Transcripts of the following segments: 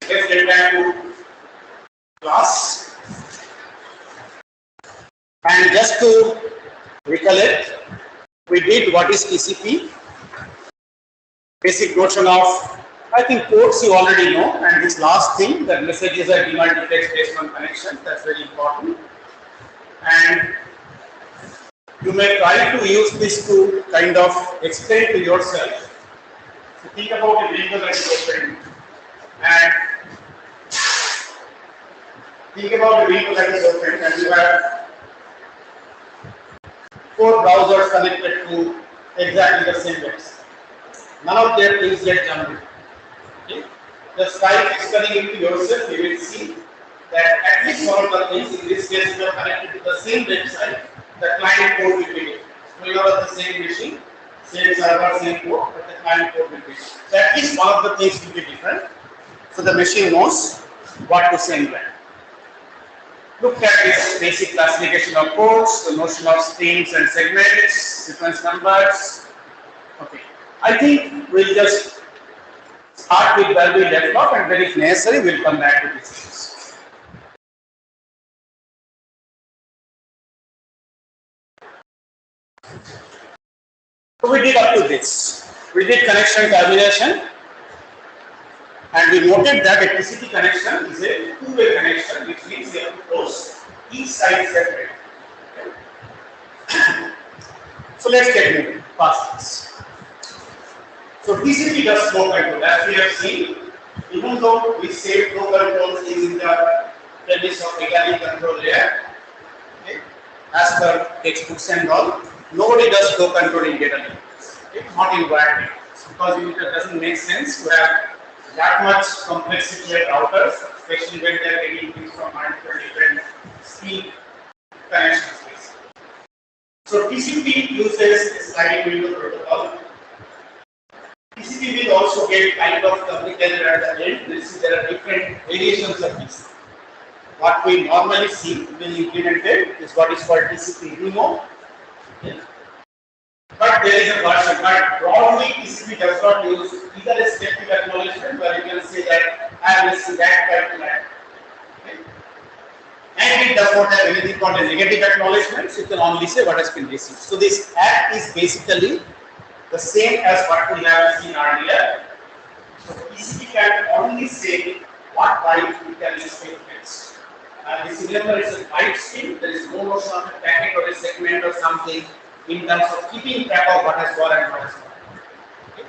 Let's get back to class. And just to recollect, we did what is TCP, basic notion of, I think ports you already know, and this last thing, that messages are demultiplexed based on connection, that's very important. And you may try to use this to kind of explain to yourself. So think about a window that is open, and think about a window that is open, and you have 4 browsers connected to exactly the same website. None of their things get jumbled. Okay? Just type extending into yourself, you will see that at least one of the things, in this case, you are connected to the same website, the client port will be different. So you are on the same machine, same server, same port, but the client port will be different. So at least one of the things will be different. So the machine knows what to send when. Look at this basic classification of ports, the notion of streams and segments, sequence numbers. Okay. I think we'll just start with where we left off, and then if necessary, we'll come back to this. So we did up to this. We did connection termination, and we noted that a TCP connection is a two-way connection, which means you have to close each side separately. Okay. So let's get moving past this. So TCP does flow control, as we have seen. Even though we say flow control is in the premise of mechanical control layer, okay, as per textbooks and all, nobody does flow control in data links. Okay, not in WAN because it doesn't make sense to have that much complexity at routers, especially when they are getting things from multiple different speed connections. So TCP uses a sliding window protocol. TCP will also get kind of complicated at the end. There are different variations of this. What we normally see when implemented is what is called TCP remote. Okay. But there is a version, but broadly TCP does not use either a static acknowledgement where you can say that I will see that particular. Okay. And it does not have anything called a negative acknowledgement, so you can only say what has been received. So this ACK is basically the same as what we have seen earlier. So TCP can only say what byte it can expect next. This remember is a byte stream. There is no notion of a packet or a segment or something in terms of keeping track of what has gone and what has gone. Okay.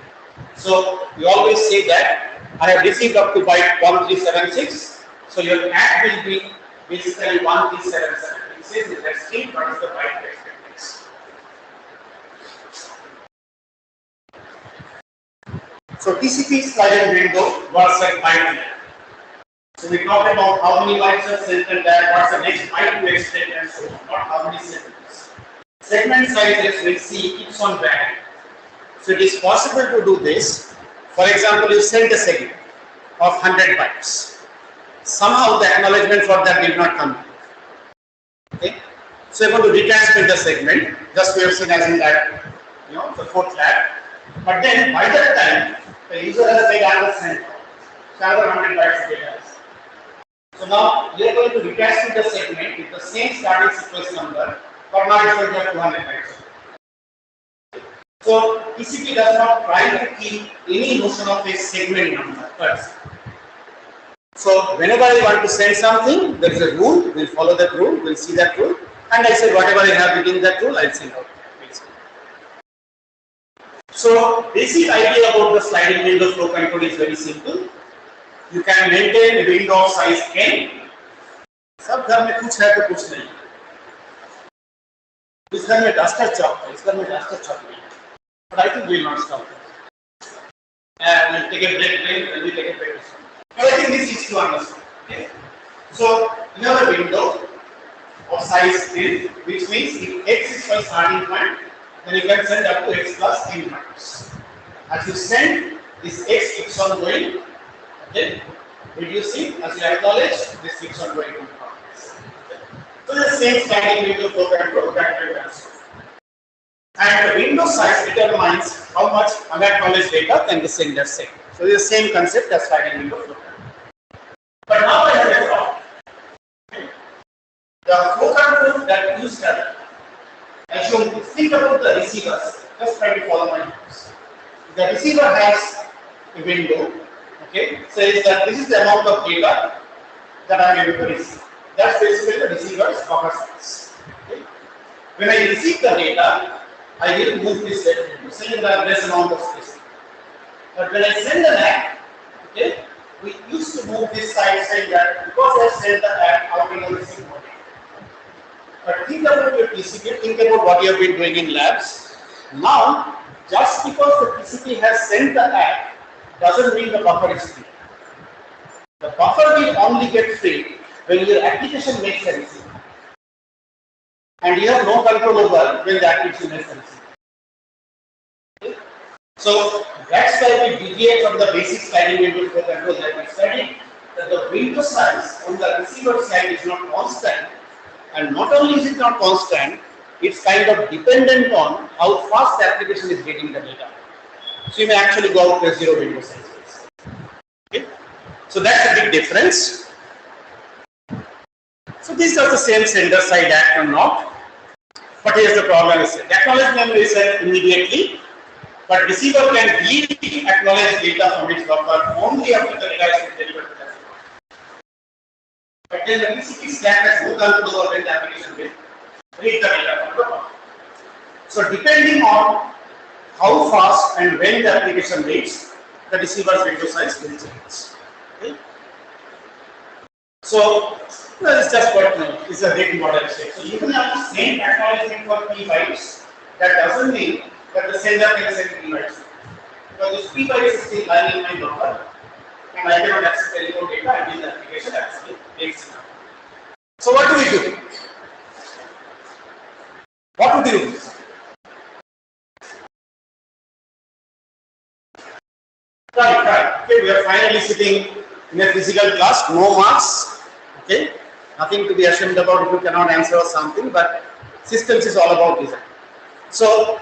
So we always say that I have received up to byte 1376. So your ACK will be basically 1377. It says in that stream what is the byte expected next. So TCP sliding window works like byte layer. So we talked about how many bytes are sent and that, what's the next byte to extend and so on, not how many segments. Segment sizes we see keeps on varying. So it is possible to do this. For example, you send a segment of 100 bytes. Somehow the acknowledgement for that did not come. Okay? So you're going to retransmit the segment, just we have seen as in that, the 4th lab. But then by that time, the user has made another send, another 100 bytes data. So now we are going to retransmit the segment with the same starting sequence number, but now it's going to have 200 bytes. So TCP does not try to keep any notion of a segment number first. So whenever I want to send something, there is a rule, we'll follow that rule, we'll see that rule, and I say whatever I have within that rule, I'll send out. So basic idea about the sliding window flow control is very simple. You can maintain a window of size n. सब घर में कुछ है तो कुछ नहीं. इस घर में डस्टर चॉक है, इस घर में डस्टर चॉक नहीं. But I think we will not stop. We'll take a break, and we take a break. But I think this is to understand. Okay. So you have a window of size n, which means if x is my starting point, then you can send up to x plus n bytes. As you send, this x keeps on going, okay, reducing. As you acknowledge, this keeps on going to progress. Okay. So the same sliding window flow control that we have. And the window size determines how much unacknowledged data can the sender send. So it's the same concept as sliding window flow control. But now I have a problem. The flow control that used that, assume, think about the receivers. Just try to follow my notes. The receiver has a window, okay, says that this is the amount of data that I am able to receive. That's basically the receiver's buffer size. Okay. When I receive the data, I will move this window, saying that less amount of space. But when I send an ACK, okay, we used to move this side saying that because I sent the ACK, I will receive more data. But think about your TCP, think about what you have been doing in labs. Now, just because the TCP has sent the ACK doesn't mean the buffer is free. The buffer will only get free when your application makes a receive. And you have no control over when the application makes a receive. Okay? So that's why we deviate from the basic sliding window flow control that we studied, that the window size on the receiver side is not constant. And not only is it not constant, it's kind of dependent on how fast the application is getting the data. So you may actually go out to a zero window size. Okay? So that's a big difference. So these are the same sender side ACK or not. But here's the problem: is that acknowledged memory is sent immediately, but receiver can re-acknowledge data from its buffer only after the data is delivered to the receiver. But then the TCP stack has no control over when the application will read the data from the buffer. So depending on how fast and when the application reads, the receiver's window size will change. Okay? So it's just what is a rate model state. So even after same acknowledgement for P bytes, that doesn't mean that the sender can send P bytes. Because this P bytes is still lying in my buffer, and I cannot access any more data until the application actually takes it. So what do we do? What would you do? Right. Okay, we are finally sitting in a physical class, no marks. Okay, nothing to be ashamed about if you cannot answer or something, but systems is all about design. So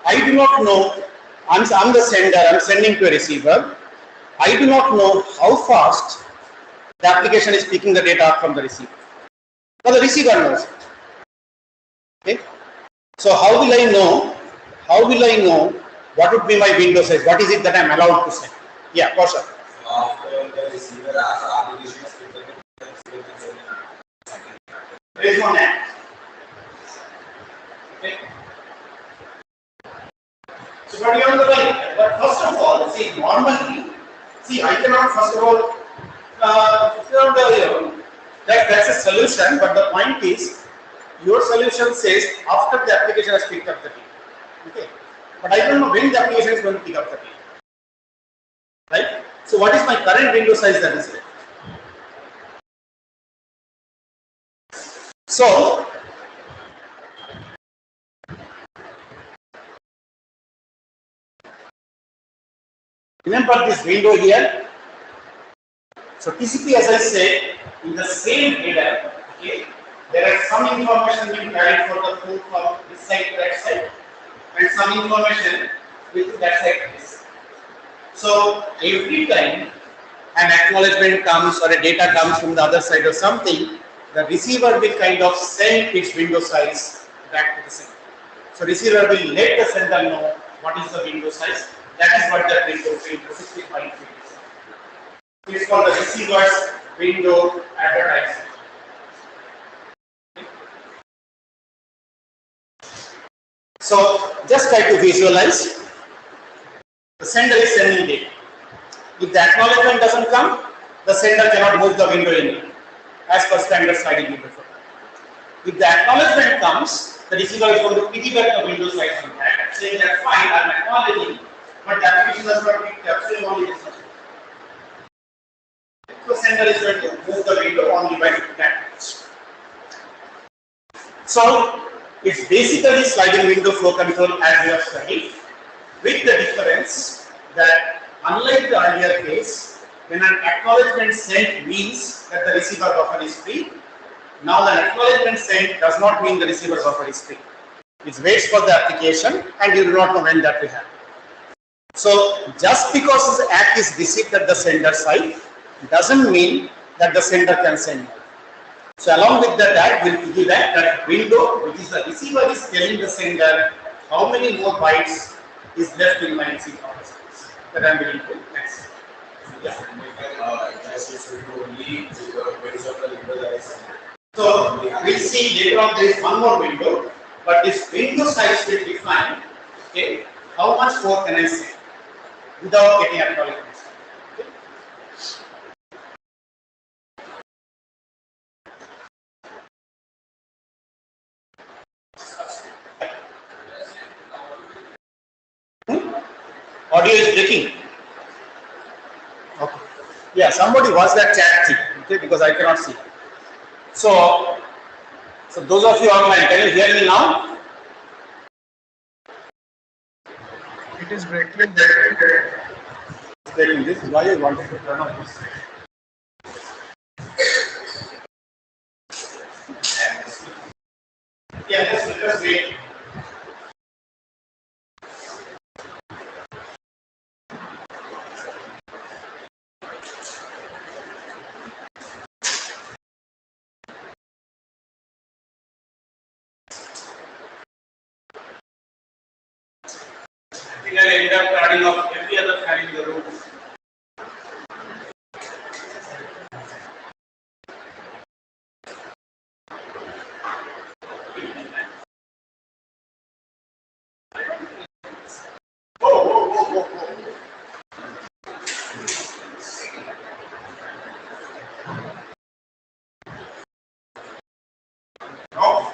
I do not know, I'm the sender, I'm sending to a receiver. I do not know how fast the application is picking the data up from the receiver. But the receiver knows it. Okay. So how will I know? What would be my window size? What is it that I am allowed to send? Yeah, Kausha. After the receiver application is there is no NAT. Okay. So what you have to write? But first of all, see, normally, I cannot first of all, that's a solution, but the point is, your solution says after the application has picked up the data. Okay. But I don't know when the application is going to pick up the data. Right? So what is my current window size that is left? So remember this window here. So TCP, as I said, in the same header, okay, there is some information being carried for the flow from this side to that side, and some information with that side to this side. So every time an acknowledgement comes or a data comes from the other side or something, the receiver will kind of send its window size back to the sender. So receiver will let the sender know what is the window size. That is what the window field 65 is. It's called the receiver's window advertisement. So just try to visualize. The sender is sending data. If the acknowledgement doesn't come, the sender cannot move the window anymore, as per standard sliding window flow. If the acknowledgement comes, the receiver is going to piggyback the window size on that, saying that fine, I am acknowledging, but the application does not pick up, so only this much. So sender is going to move the window only by that much. So it's basically sliding window flow control as we have studied, with the difference that unlike the earlier case, when an acknowledgement sent means that the receiver buffer is free, now the acknowledgement sent does not mean the receiver buffer is free. It waits for the application and you do not know when that will happen. So just because the ACK is received at the sender side, doesn't mean that the sender can send more. So along with the tag, we'll give that window, which is the receiver is telling the sender how many more bytes is left in my receive process that I'm willing to access. Yeah. So we'll see later on there is one more window, but this window size will define, okay, how much more can I say without getting acknowledgement. Okay. Audio is breaking. Okay. Yeah, somebody was that chat thing, okay, because I cannot see. So those of you online, can you hear me now? It is breaking. This is why I wanted to turn off this. Yeah, just wait. I think I'll end up turning off every other fan in the room. Oh.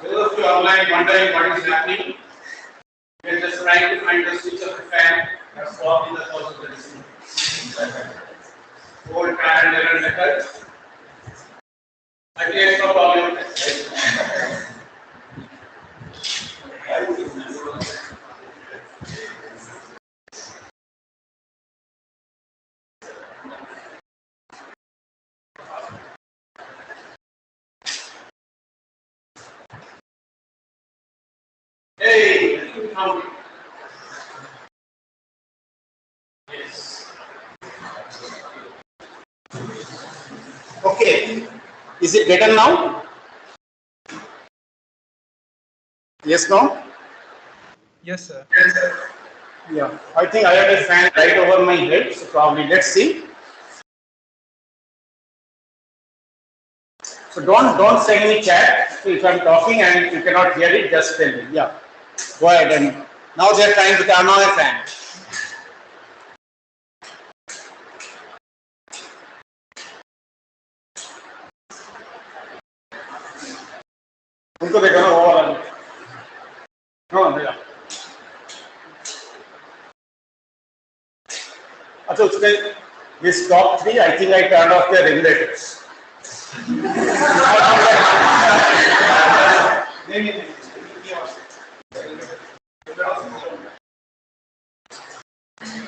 Those of you online wondering what is happening, we are just trying to find the switch of the fan that's off in the source of the receiver. Old fan and error method. I think it's no problem. Hey, yes. Okay. Is it better now? Yes, no? Yes, sir. Yeah. I think I had a fan right over my head, so probably let's see. So don't send me chat. So if I'm talking and you cannot hear it, just tell me. Yeah. Go ahead and now they're trying to turn on a fan. उनको देखो ना वो वाला हाँ भैया अच्छा उसमें this top 3 I think I turned off the regulators नहीं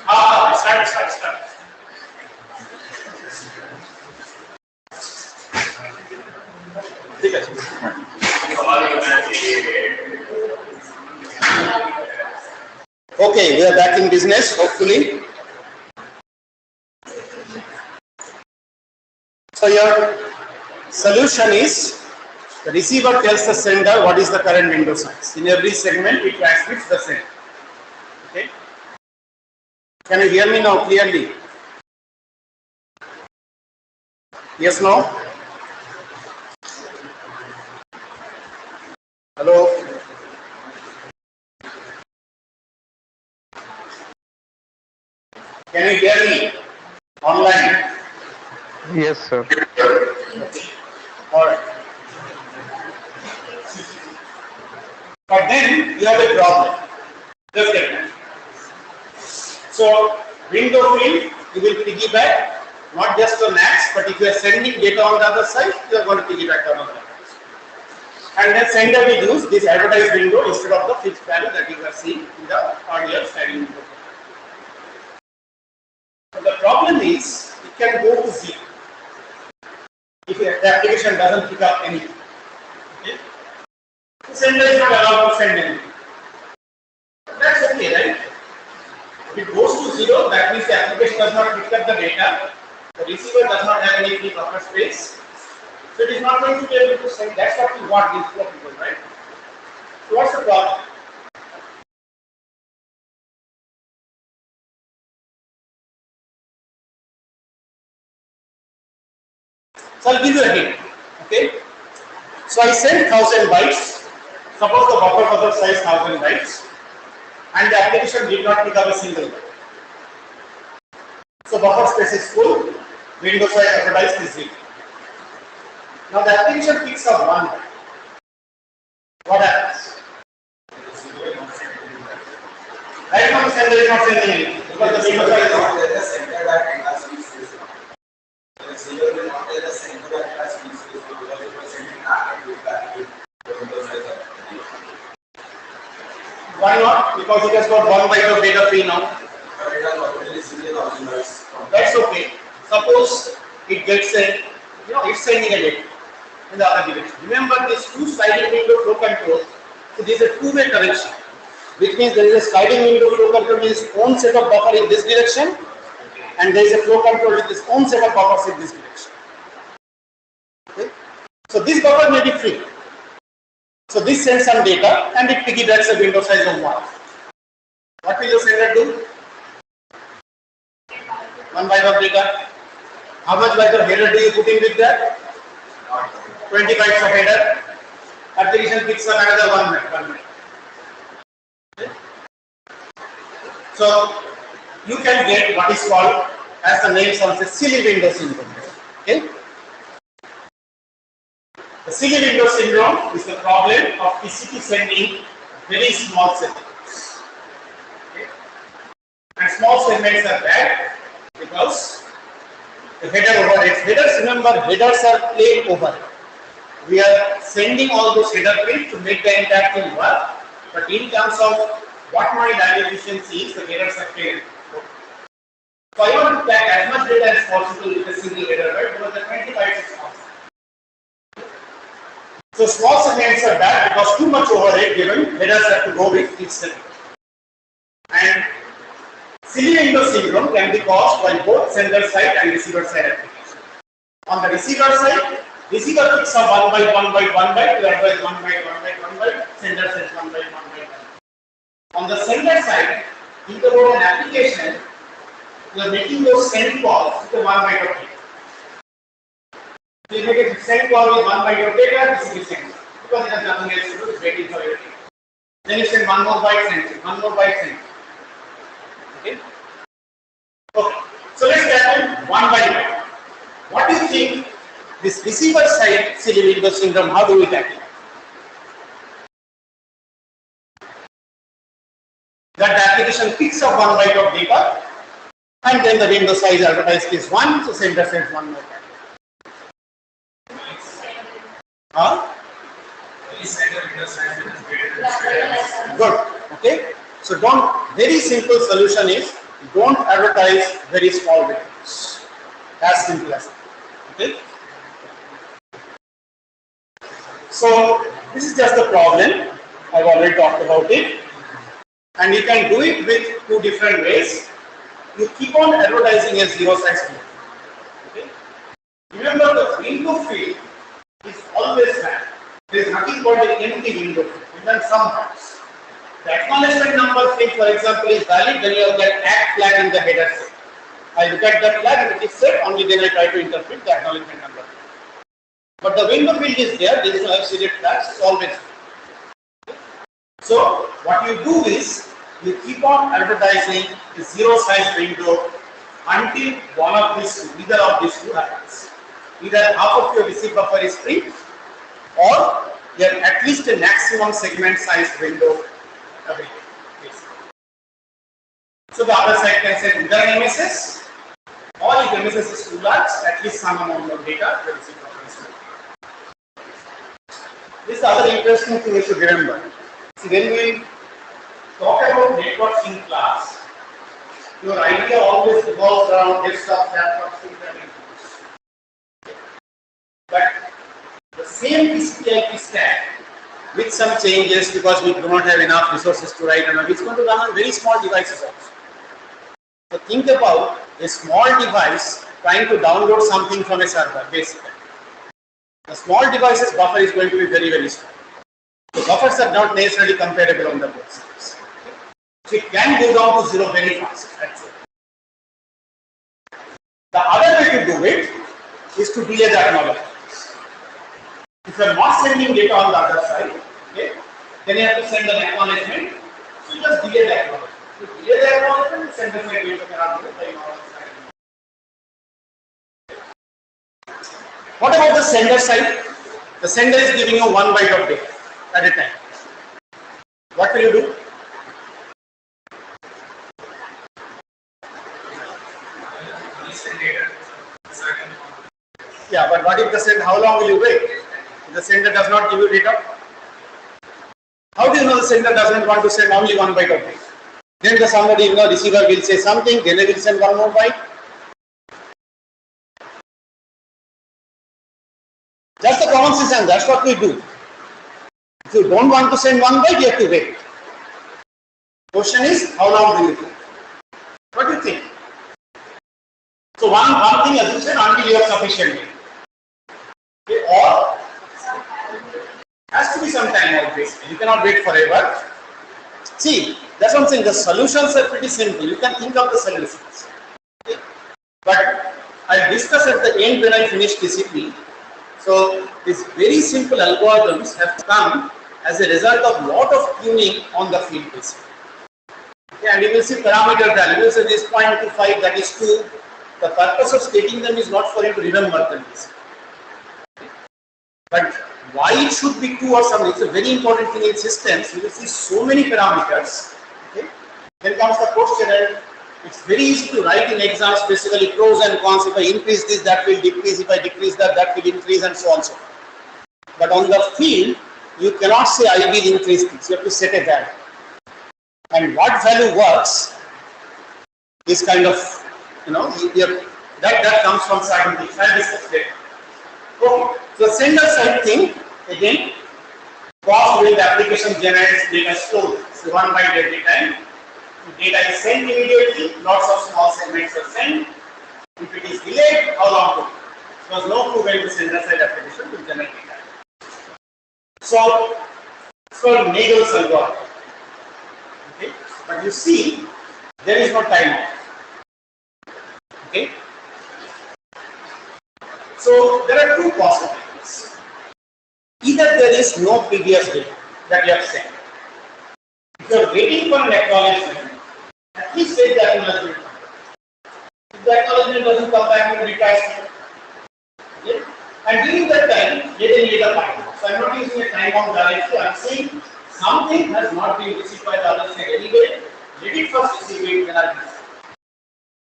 हाँ start ठीक है Okay, we are back in business, hopefully. So your solution is the receiver tells the sender what is the current window size. In every segment, it transmits the same. Okay. Can you hear me now clearly? Yes, no? Hello? Can you hear me online? Yes, sir. All right. But then you have a problem. Just get it. So window field, you will piggyback not just on NATs, but if you are sending data on the other side, you are going to piggyback on the other side. And then sender will use this advertised window instead of the fixed value that you have seen in the earlier sliding window. means it can go to 0 if the application doesn't pick up anything. Okay? The sender is not allowed to send anything. That's okay, right? If it goes to 0, that means the application does not pick up the data. The receiver does not have any free buffer space. So it is not going to be able to send. That's what we want these four people, right? So what's the problem? So I'll give you a hint. Okay? So I sent 1000 bytes. Suppose the buffer was of size 1000 bytes and the application did not pick up a single byte. So buffer space is full, window size advertised is 0. Now the application picks up 1 byte. What happens? Right now the sender is not sending anything because the window size is not there. The sender that has been space. The receiver will not tell the sender that has been space because it was sending back and back to the window size. Why not? Because it has got 1 byte of data free now. But it has already seen the 1000 bytes. That's okay. Suppose it gets a, it's sending a data in the other direction. Remember this two sliding window flow control. So this is a two-way correction, which means there is a sliding window flow control with its own set of buffer in this direction, and there is a flow control with its own set of buffers in this direction. Okay? So this buffer may be free. So this sends some data and it piggybacks a window size of 1. What will the sender do? 1 byte of data. How much byte of header do you put in with that? 20 bytes of header. Application picks up another 1 byte. Okay? So you can get what is called, as the name sounds, a silly window syndrome. Okay? The silly window syndrome is the problem of TCP sending very small segments. Okay? And small segments are bad because the header overheads. Headers, remember, headers are plain overhead. We are sending all those header fields to make the entire thing work, but in terms of what my data efficiency is, the headers are plain. So I want to pack as much data as possible with a single header, right? Because the 20 bytes is possible. So small segments are bad because too much overhead given, headers have to go with each segment. And silly window syndrome can be caused by both sender side and receiver side application. On the receiver side, receiver picks up 1 byte, 1 byte, 1 byte, the other is 1 byte, 1 byte, 1 byte, sender sends 1 byte, 1 byte, 1 byte. On the sender side, think about an application, you are making those send calls with a 1 byte of data. So you make a send call with 1 byte of data, this is send because it has nothing else to do, it's waiting for your data. Then you send 1 more byte, send it, 1 more byte, send it. Okay? Okay. So let's tackle 1 by 1. What do you think this receiver side silly window syndrome, how do we tackle it? That the application picks up 1 byte of data and then the window size advertised is 1, so sender sends 1 more byte. Huh? Good. Okay. So very simple solution is don't advertise very small windows. As simple as that. Okay. So this is just the problem. I've already talked about it. And you can do it with two different ways. You keep on advertising a zero size window. Okay. Remember the window field is always valid. There is nothing called an empty window field. Even sometimes. The acknowledgement number field, for example, is valid, then you have that act flag in the header set. I look at that flag, if it is set, only then I try to interpret the acknowledgement number. But the window field is there, there is no exceeded flags, it's always there. So, what you do is, you keep on advertising the zero size window until one of these two, either of these two happens. Either half of your receive buffer is free, or you have at least a maximum segment size window available. So the other side can say either an MSS, or if MSS is too large, at least some amount of data the receive buffer is free. This is the other interesting thing you should remember. See, when we talk about networks in class, Your idea always revolves around desktops, laptops, internet. But the same TCP/IP stack with some changes because we do not have enough resources to write, and it's going to run on very small devices also. So think about a small device trying to download something from a server, basically. The small device's buffer is going to be very, very small. The buffers are not necessarily comparable on the both sides. So it can go down to zero very fast. That's it. The other way to do it is to delay the acknowledgements. If you are not sending data on the other side, okay, then you have to send an acknowledgement. So you just delay the acknowledgement. You delay the acknowledgement, you send the side data around the time. What about the sender side? The sender is giving you 1 byte of data at a time. What will you do? Yeah, but what if the sender, how long will you wait? If the sender does not give you data? How do you know the sender doesn't want to send only 1 byte of data? Then the somebody, receiver will say something, then they will send 1 more byte. That's the common sense, and that's what we do. If you don't want to send 1 byte, you have to wait. Question is, how long will you take? What do you think? So one thing, as you said, until you have sufficient data. Okay, or has to be some time out basically. You cannot wait forever. See, that's what I'm saying. The solutions are pretty simple. You can think of the solutions. Okay? But I'll discuss at the end when I finish TCP. So these very simple algorithms have come as a result of lot of tuning on the field basically. Okay, and you will see parameter value. You will say this 0.25, that is 2. The purpose of stating them is not for you to remember them. But why it should be 2 or something, it's a very important thing in systems. You will see so many parameters. Okay? Then comes the question, and it's very easy to write in exams basically pros and cons. If I increase this, that will decrease. If I decrease that, that will increase, and so on and so on. But on the field, you cannot say I will increase this. You have to set a value. And what value works is kind of, that comes from certain things. I'll discuss later. Okay. So sender side thing, again, cost when the application generates data stored. So 1 byte every time. Data is sent immediately, lots of small segments are sent. If it is delayed, how long to? There was no clue when the sender side application will generate data. So it's called Nagel's algorithm. Okay, but you see, there is no timeout. Okay, so there are two possibilities. Either there is no previous data that you have sent. If you are waiting for an acknowledgement, at least wait the acknowledgement. If the acknowledgement doesn't come back, you retry. Okay? And during that time, let a data timeout. So I am not using a timeout directly. I am saying something has not been received by the other side anyway. Let it first receive it, then I will.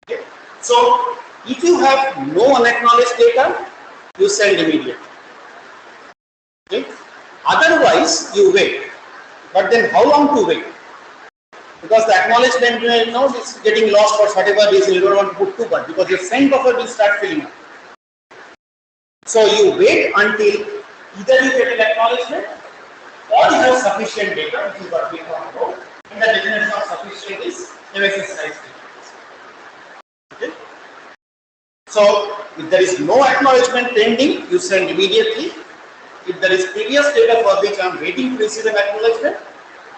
Okay? So if you have no unacknowledged data, you send immediately. Okay? Otherwise, you wait. But then how long to wait? Because the acknowledgement, is getting lost for whatever reason. You don't want to put too much because your send buffer will start filling up. So you wait until either you get an acknowledgement or you have sufficient data, which is what we talk about. And the definition of sufficient is MSS size data. Okay? So if there is no acknowledgement pending, you send immediately. If there is previous data for which I am waiting to receive an acknowledgement,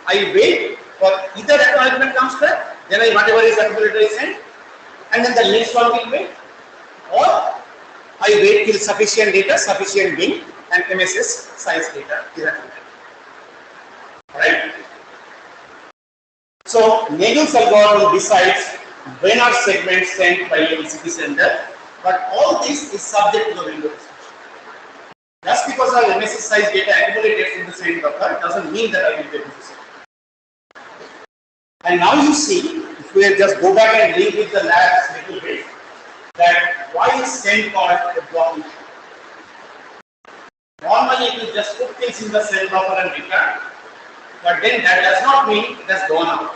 I wait for either acknowledgement comes back, then whatever is accumulated is sent, and then the next one will wait, or I wait till sufficient data, sufficient being, and MSS size data is accumulated. Alright? So Nagel's algorithm decides when are segments sent by a TCP sender, but all this is subject to the window restriction. Just because I have MSS size data accumulated in the same buffer doesn't mean that I will be able to send. And now you see, if we just go back and link with the labs a little bit, that why is send called a blocking? Normally it will just put things in the send buffer and return, but then that does not mean it has gone out.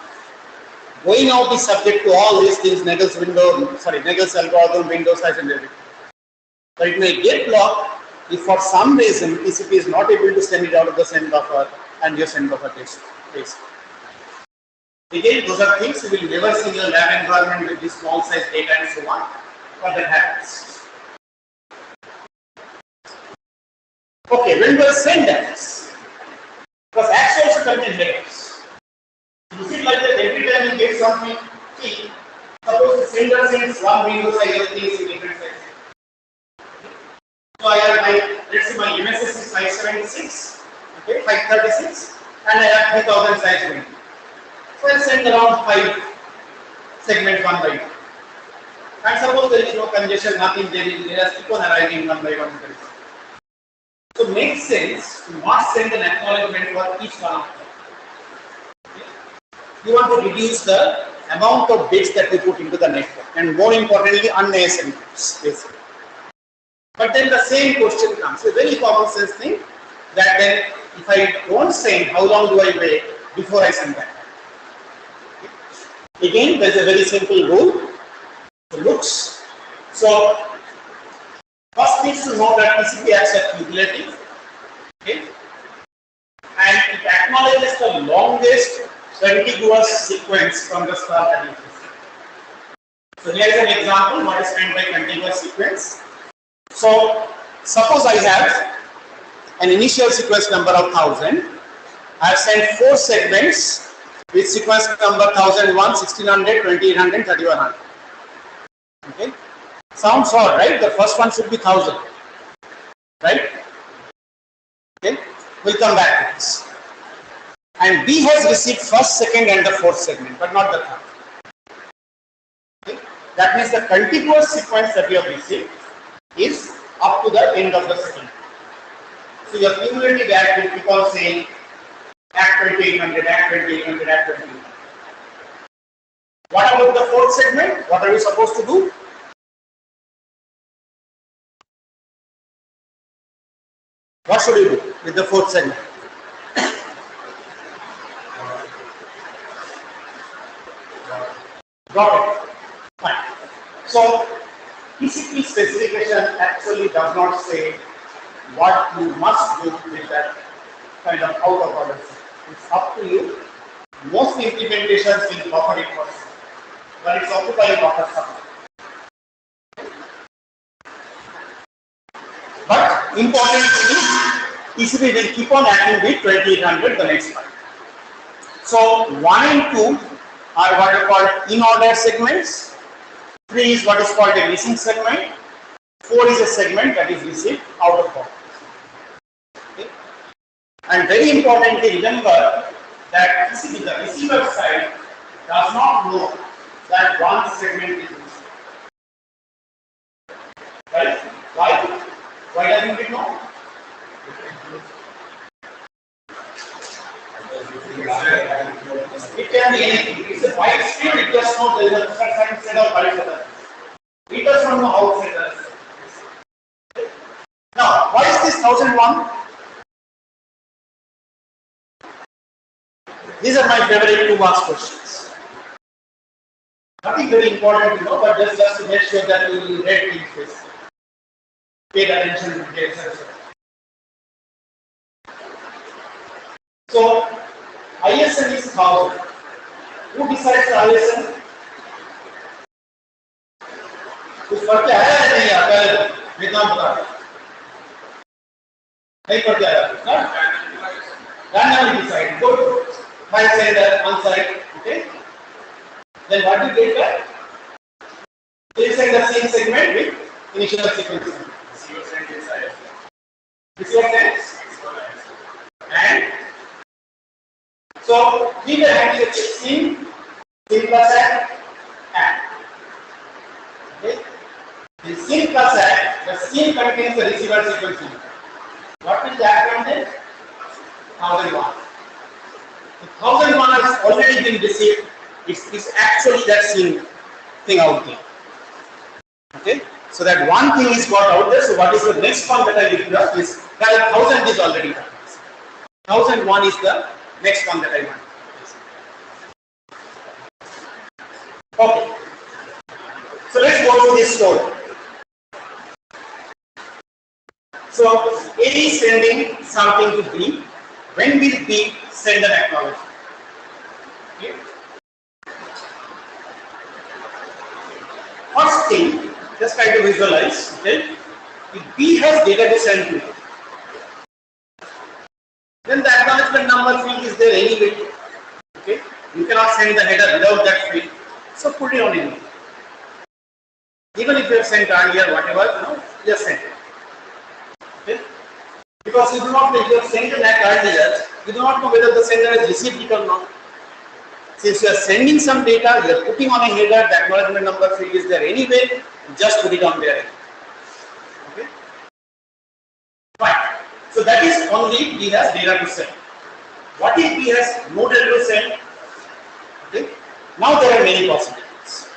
Going out is subject to all these things, Nagel's algorithm, window size and everything. But it may get blocked if for some reason TCP is not able to send it out of the send buffer and your send buffer takes place. Again, those are things you will never see in your lab environment with this small size data and so on, but that happens. Okay, when we send headers, because X also contains headers. You see like that every time you get something, see, suppose the sender sends one window size, everything is in different size. So I have my, let's say my MSS is 576, okay, 536, and I have 3000 size window. So I send around 5 segments one by one. And suppose there is no congestion, nothing, they just keep on arriving one by one. So it makes sense to not send an acknowledgement for each one of them. Okay. You want to reduce the amount of bits that we put into the network, and more importantly, unnecessary bits, basically. But then the same question comes, a very common sense thing, that then if I don't send, how long do I wait before I send that? Again, there is a very simple rule. It looks. So, first needs to know that TCP acts as cumulative. Okay? And it acknowledges the longest contiguous sequence from the start that it is. So, here is an example what is meant by contiguous sequence. So, suppose I have an initial sequence number of 1000. I have sent 4 segments with sequence number 1001, 1600, 2800, 3100. Okay? Sounds odd, right? The first one should be 1000. Right? Okay? We'll come back to this. And B has received first, second, and the 4th segment, but not the 3rd. Okay? That means the contiguous sequence that you have received is up to the end of the second. So your cumulative act will keep on saying Act 2800, Act 2800, Act 2800. What about the 4th segment? What are we supposed to do? What should we do with the 4th segment? Drop it. Fine. So, TCP specification actually does not say what you must do with that kind of out of order. It's up to you. Most implementations will buffer it first, but it's occupying buffer somewhere. But important thing is, TCP will keep on acting with 2800 the next time. So 1 and 2 are what are called in order segments. 3 is what is called a missing segment. 4 is a segment that is received out of order. Okay. And very importantly, remember that TCP, the receiver side, does not know that one segment is missing. Right? Why? Why doesn't it know? It can be anything. It's a byte stream, it does not know there is a certain set of bytes. It does not know how to set that. Now, why is this 1001? These are my favorite 2 marks questions. Nothing very important to know, but just to make sure that you read things this. Pay attention to details. So, ISN is 1000. Who decides the ISN? कुछ पढ़ के आया है नहीं पहले विद्वान बता नहीं पढ़ के आया ना randomly decide good by sender on site. Okay, then what do you get back? Please send the same segment with initial sequence. Receiver sends and so we will have the scene plus and. Okay. The scene plus and the scene contains the receiver sequence. What is that content? 1001. The 1001 has already been received. It's actually that scene thing out there. Okay. So that one thing is got out there. So what is the next one that I will do is that 1000 is already done. 1001 is the next one that I want. Okay. So let's go to this story. So A is sending something to B. When will B send an acknowledgement? Okay. First thing, just try to visualize. Okay. If B has data to send to A, then the acknowledgement number field is there anyway. Okay. You cannot send the header without that field. So put it on anyway. Even if you have sent earlier, whatever, just send it. Okay? Because you do not know, if you have sent an act earlier, you do not know whether the sender has received it or not. Since you are sending some data, you are putting on a header, the acknowledgement number field is there anyway, just put it on there. Okay? Fine. So that is only B has data to send. What if B has no data to send? Okay? Now there are many possibilities.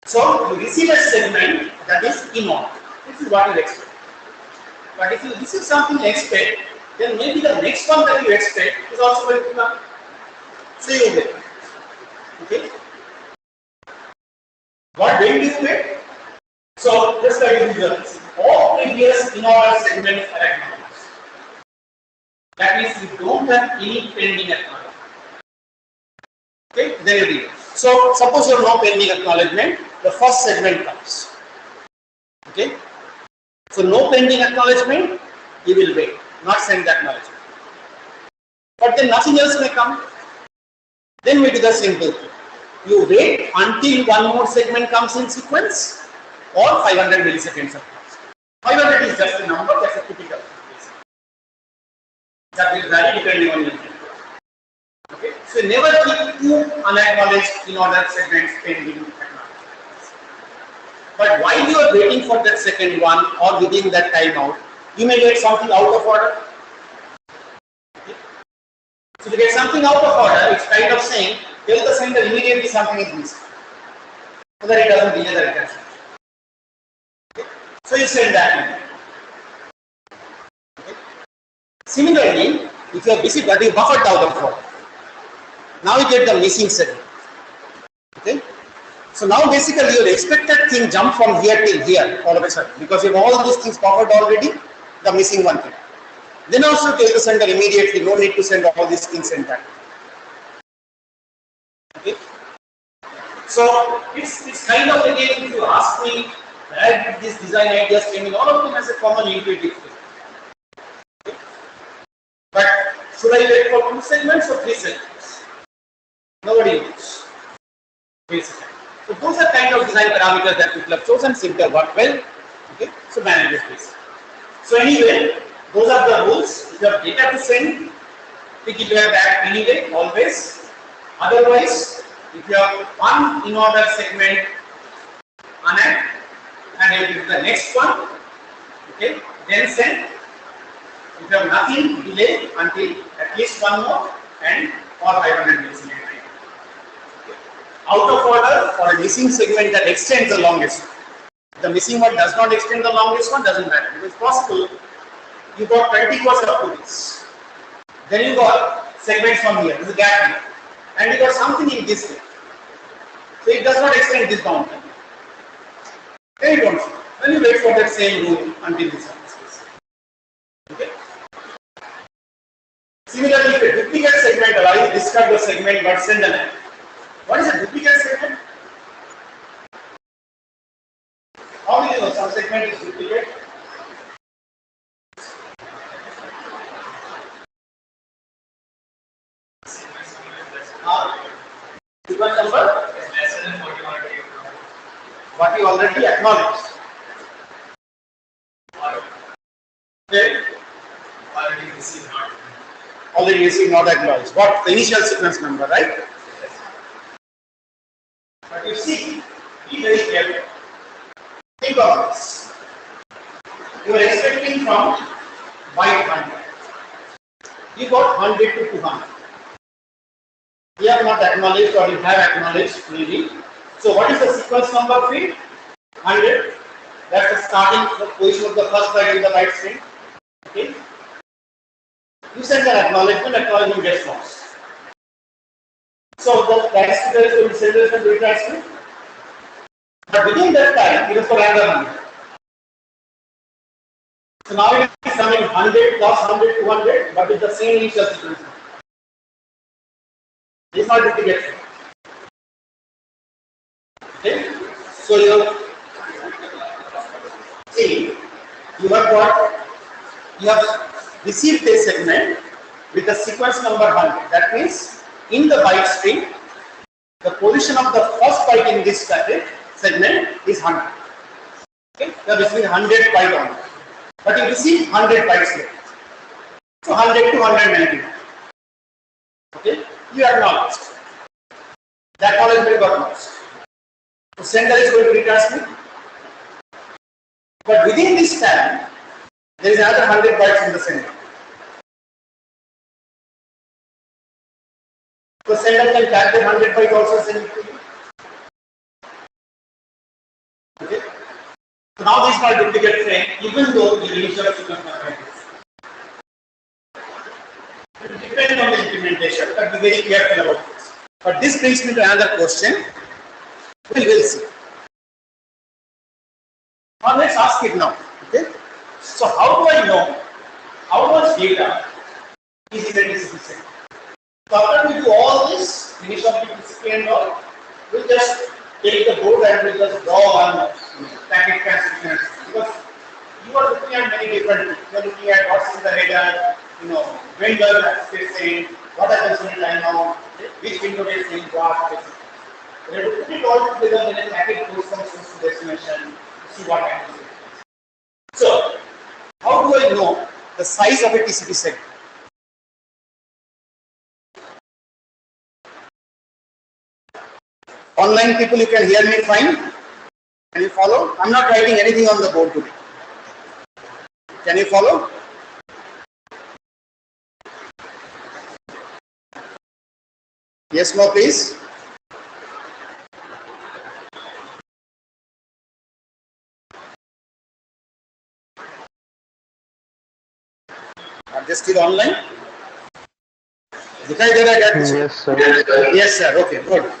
So you receive a segment that is in order. This is what you expect. But if you receive something you expect, then maybe the next one that you expect is also going to come. So you wait. Okay? What when do you wait? So just like you visualize, all previous in order segments are acknowledged. That means you don't have any pending acknowledgement. Okay? Then you read. So suppose you have no pending acknowledgement, the first segment comes. Okay? So no pending acknowledgement, you will wait, not send the acknowledgement. But then nothing else may come. Then we do the simple thing. You wait until one more segment comes in sequence or 500 milliseconds of course. 500 is just a number, that's a typical case. That will vary depending on your need. Okay? So never keep two unacknowledged in order segments pending acknowledgement. But while you are waiting for that second one or within that timeout, you may get something out of order. Okay. So to get something out of order, it's kind of saying, tell the sender immediately something is missing, so that it doesn't delay the return. Okay. So you send that. Okay. Similarly, if you are busy, but you buffered out of order, now you get the missing segment. Okay. So now basically your expected thing jump from here till here all of a sudden because you have all these things covered already, the missing one thing. Then also tell the sender immediately, no need to send all these things in time. Okay. So it's kind of again, if you ask me, where did this design ideas came in, all of them has a common intuitive thing. Okay. But should I wait for 2 segments or 3 segments? Nobody knows. 3 segments. So those are kind of design parameters that people have chosen, seem to work well. Okay, so manage this. So anyway, those are the rules. If you have data to send, pick it back anyway, always. Otherwise, if you have one in order segment unact and you the next one, okay, then send. If you have nothing, delay until at least one more and or 500 milliseconds. Out of order or a missing segment that extends the longest one. The missing one does not extend the longest one, doesn't matter. It is possible you got 20 cores up to this. Then you got segments from here, this is a gap here. And you got something in this way. So it does not extend this boundary. Then you don't see. Then you wait for that same rule until this happens. Okay? Similarly, if a duplicate segment allows, discard the segment but send an error. What is a duplicate segment? How do you know some segment is duplicate? Sequence number? What you already acknowledged. Okay. Already received, not acknowledged. What? The initial sequence number, right? But you see, be very careful. Think of this. You are expecting from byte 100. You got 100 to 200. You have not acknowledged or you have acknowledged maybe. So what is the sequence number field? 100. That's the starting position of the first byte in the byte string. Okay. You send an acknowledgement gets lost. So the transmitter is going to send us a data transmit. But within that time, it is for another 100. So now it is coming 100 plus 100, 200, but with the same initial sequence. This is not duplicate. Okay? So you see, you have got, you have received a segment with the sequence number 100. That means in the byte stream, the position of the first byte in this segment is 100. Okay? You have received 100 byte on it. But you receive 100 bytes here. So 100 to 190. Okay? You acknowledged. That knowledge will got lost. So sender is going to retransmit. But within this time, there is another 100 bytes in the sender. So sender can calculate 100 bytes also send it to you. Okay? So now this is called duplicate frame, even though the initial sequence number is depending on the implementation, but be very careful about this. But this brings me to another question. We will see. Now let's ask it now. Okay. So how do I know how much data is in the TCP segment? So after we do all this, finish off the TCP and all, we'll just take the board and we'll just draw one packet classification, because you are looking at many different things. You are looking at what's in the header, when does it send, what happens in timeout, which window is saying what. We have to put it all together when a packet goes from source to destination to see what happens. So, how do I know the size of a TCP segment? Online people, you can hear me fine? Can you follow? I'm not writing anything on the board today. Can you follow? Yes, no, please. Are they still online? Yes, sir. Yes, sir. Okay, good.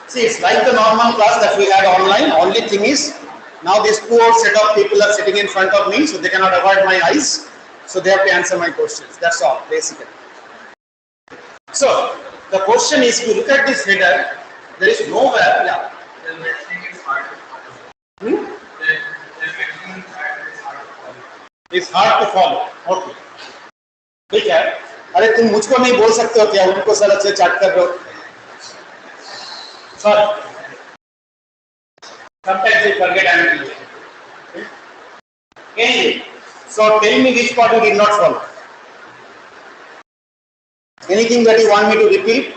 See, it's like the normal class that we had online. Only thing is, now this poor set of people are sitting in front of me, so they cannot avoid my eyes. So they have to answer my questions. That's all, basically. So, the question is, if you look at this header, there is nowhere, yeah. The mentioning is hard to follow. The mentioning is hard to follow. It's hard to follow. Okay. ठीक है. अरे तुम मुझको नहीं बोल सकते हो क्या? उनको सर अच्छे चाट कर रहे हो. Sorry. Sometimes you forget anything. Anyway, so tell me which part you did not follow. Anything that you want me to repeat?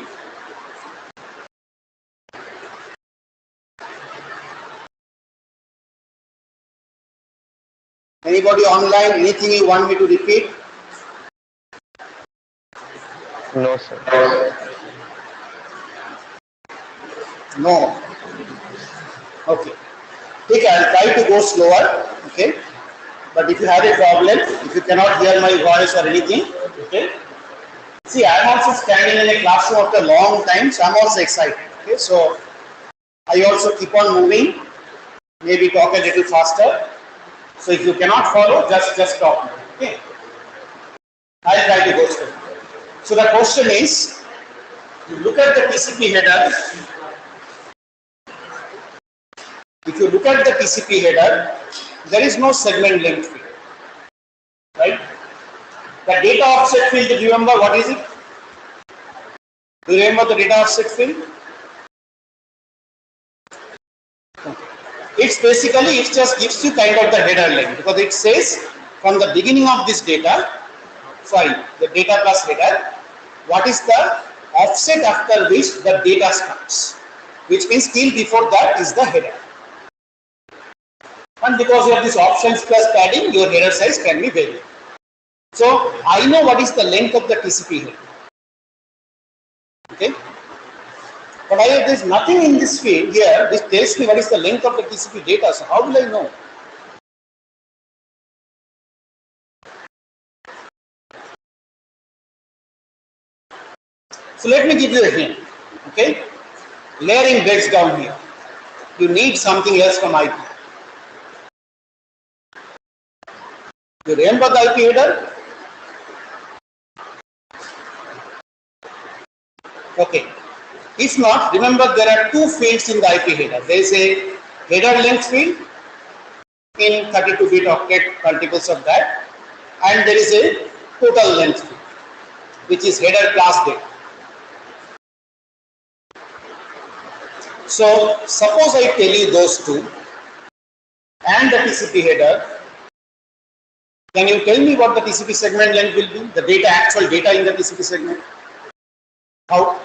Anybody online? Anything you want me to repeat? No, sir. No. Okay. Okay, I'll try to go slower. Okay. But if you have a problem, if you cannot hear my voice or anything, okay. See, I'm also standing in a classroom after a long time, so I'm also excited. Okay, so I also keep on moving, maybe talk a little faster. So if you cannot follow, just stop. Okay. I'll try to go slow. So the question is, you look at the TCP header. If you look at the TCP header, there is no segment length field, right? The data offset field, do you remember what is it? Do you remember the data offset field? It's basically, it just gives you kind of the header length, because it says from the beginning of this data, the data plus header, what is the offset after which the data starts, which means still before that is the header. And because you have this options plus padding, your header size can be variable. So I know what is the length of the TCP header. Okay. But there is nothing in this field here which tells me what is the length of the TCP data. So how will I know? So let me give you a hint. Okay. layering breaks down here. You need something else from IP. You remember the IP header? Okay. If not, remember there are two fields in the IP header. There is a header length field in 32-bit octet multiples of that, and there is a total length field, which is header class data. So suppose I tell you those two and the TCP header, can you tell me what the TCP segment length will be? The data, actual data in the TCP segment? How?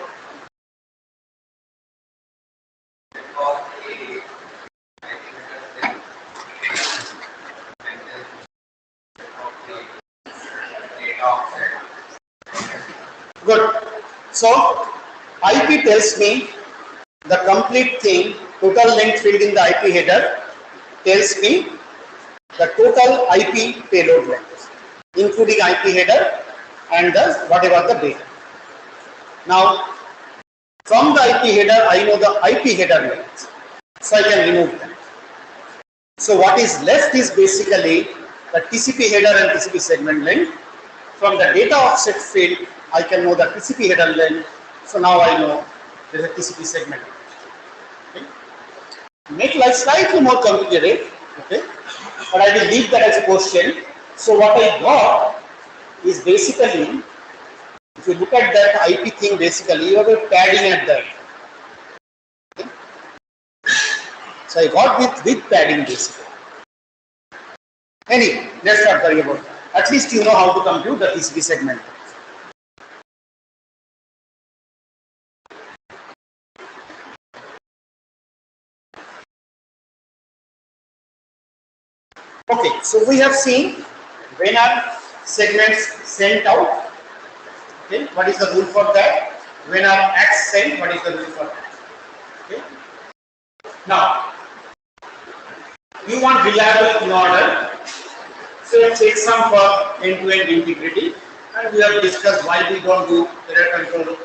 Good. So IP tells me the complete thing, total length field in the IP header tells me the total IP payload length, including IP header and the whatever the data. Now, from the IP header, I know the IP header length, so I can remove that. So what is left is basically the TCP header and TCP segment length. From the data offset field, I can know the TCP header length. So now I know there is a TCP segment. Okay. Make life slightly more complicated. Okay, but I will leave that as a question. So what I got is basically, if you look at that IP thing, basically you have a padding at that. Okay. So I got with padding basically. Anyway, let's not worry about that. At least you know how to compute the TCP segment. Okay, so we have seen when are segments sent out. Okay, what is the rule for that? When are acts sent, what is the rule for that? Okay. Now, you want reliable in order. So let's take some for end-to-end integrity, and we have discussed why we don't do error control.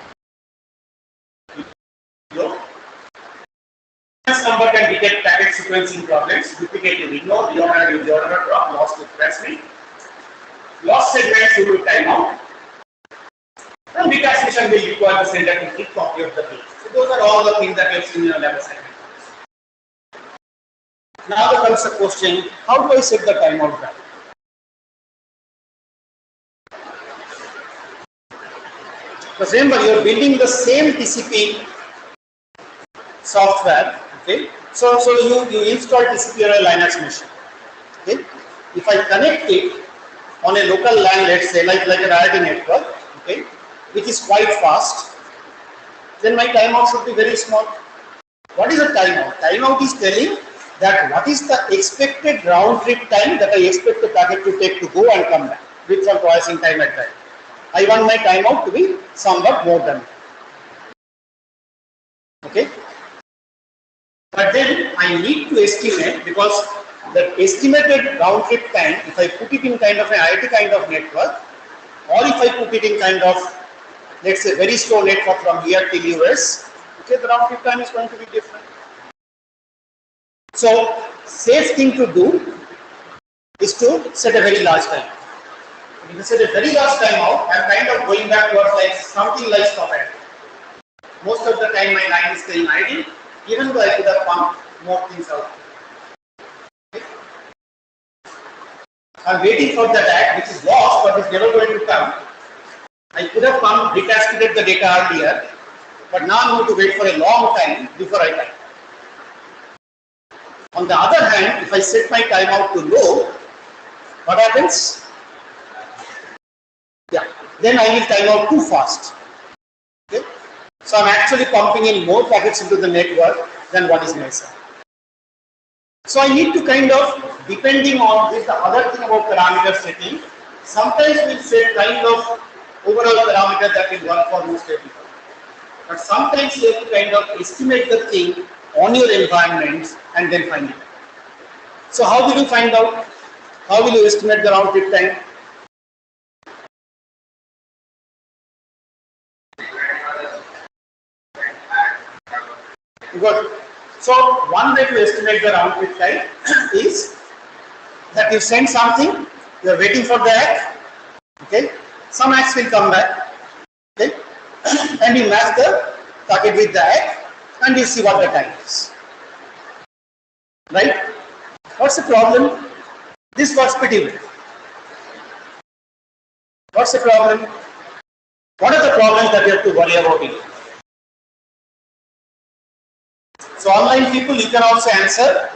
This number can detect packet sequencing problems, duplicate ignore, reorder drop, lost with transmit. Lost segments you will time out. And retransmission will require the sender to keep copy of the page. So those are all the things that you have seen in your lab assignment. Now there comes the question, how do I set the timeout value? Because remember, you are building the same TCP software. Okay, so you install TCP on a Linux machine. Okay, if I connect it on a local LAN, let's say like an IoT network, okay, which is quite fast, then my timeout should be very small. What is a timeout? Timeout is telling that what is the expected round trip time that I expect the packet to take to go and come back with some processing time at that. I want my timeout to be somewhat more than that. Okay. But then I need to estimate, because the estimated round trip time, if I put it in kind of an IoT kind of network, or if I put it in kind of, let's say, very slow network from here till US, okay, the round trip time is going to be different. So, safe thing to do is to set a very large time. If you set a very large timeout, I'm kind of going back towards like something like stop at. Most of the time my line is staying idle, even though I could have pumped more things out. Okay. I'm waiting for that act which is lost but is never going to come. I could have pumped, recascaded the data earlier, but now I'm going to wait for a long time before I type. On the other hand, if I set my timeout to low, what happens? Yeah, then I will time out too fast. Okay? So I'm actually pumping in more packets into the network than what is necessary. So I need to kind of, depending on this, the other thing about parameter setting, sometimes we'll set kind of overall parameter that will work for most everyone. But sometimes you have to kind of estimate the thing on your environments and then find it. So how will you find out? How will you estimate the round trip time? Good. So one way to estimate the round trip time is that you send something, you are waiting for the egg, okay? Some eggs will come back, okay? And you match the packet with the egg and you see what the time is. Right? What's the problem? This works pretty well. What's the problem? What are the problems that you have to worry about it? So online people, you can also answer.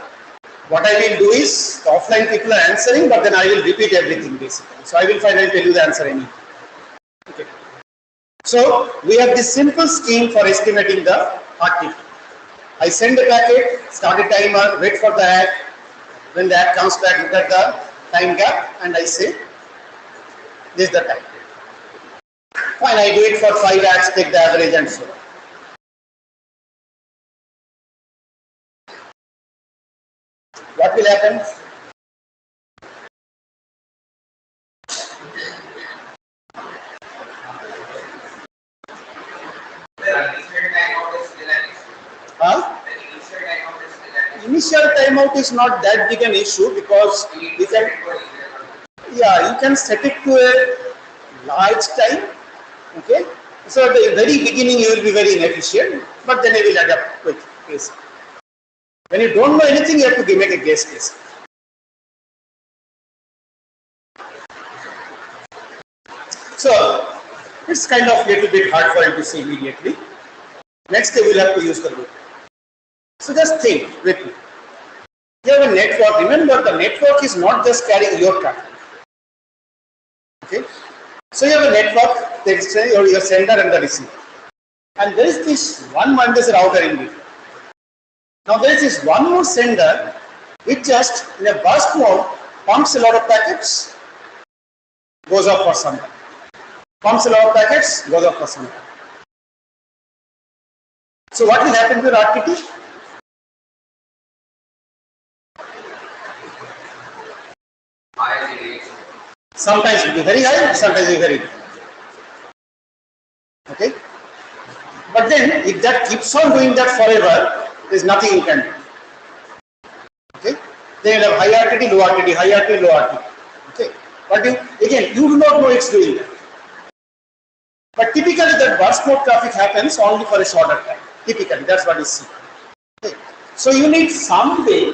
What I will do is, the offline people are answering, but then I will repeat everything basically. So I will finally tell you the answer anyway. Okay. So we have this simple scheme for estimating the activity. I send the packet, start a timer, wait for the egg. When the egg comes back, look at the time gap, and I say, this is the time. Fine, I do it for 5 eggs, take the average and so on. What will happen? Initial timeout is not that big an issue because you can, you can set it to a large time. Okay, so at the very beginning you will be very inefficient, but then you will adapt quickly. When you don't know anything, you have to make a guess case. So it's kind of little bit hard for you to see immediately. Next day we'll have to use the loop. So just think with me. You have a network. Remember, the network is not just carrying your traffic. Okay. So you have a network, there is your sender and the receiver. And there is this there's a router in between. Now there is this one more sender which just in a burst mode pumps a lot of packets, goes off for some time. Pumps a lot of packets, goes off for some time. So what will happen to the RTT? Sometimes it will be very high, sometimes it will be very low. Okay? But then if that keeps on doing that forever, there is nothing you can do. Okay? Then you have high RTT, low RTT, high RTT, low RTT. Okay? But you do not know it's doing that. But typically that burst mode traffic happens only for a shorter time. Typically, that's what is seen. Okay. So you need some way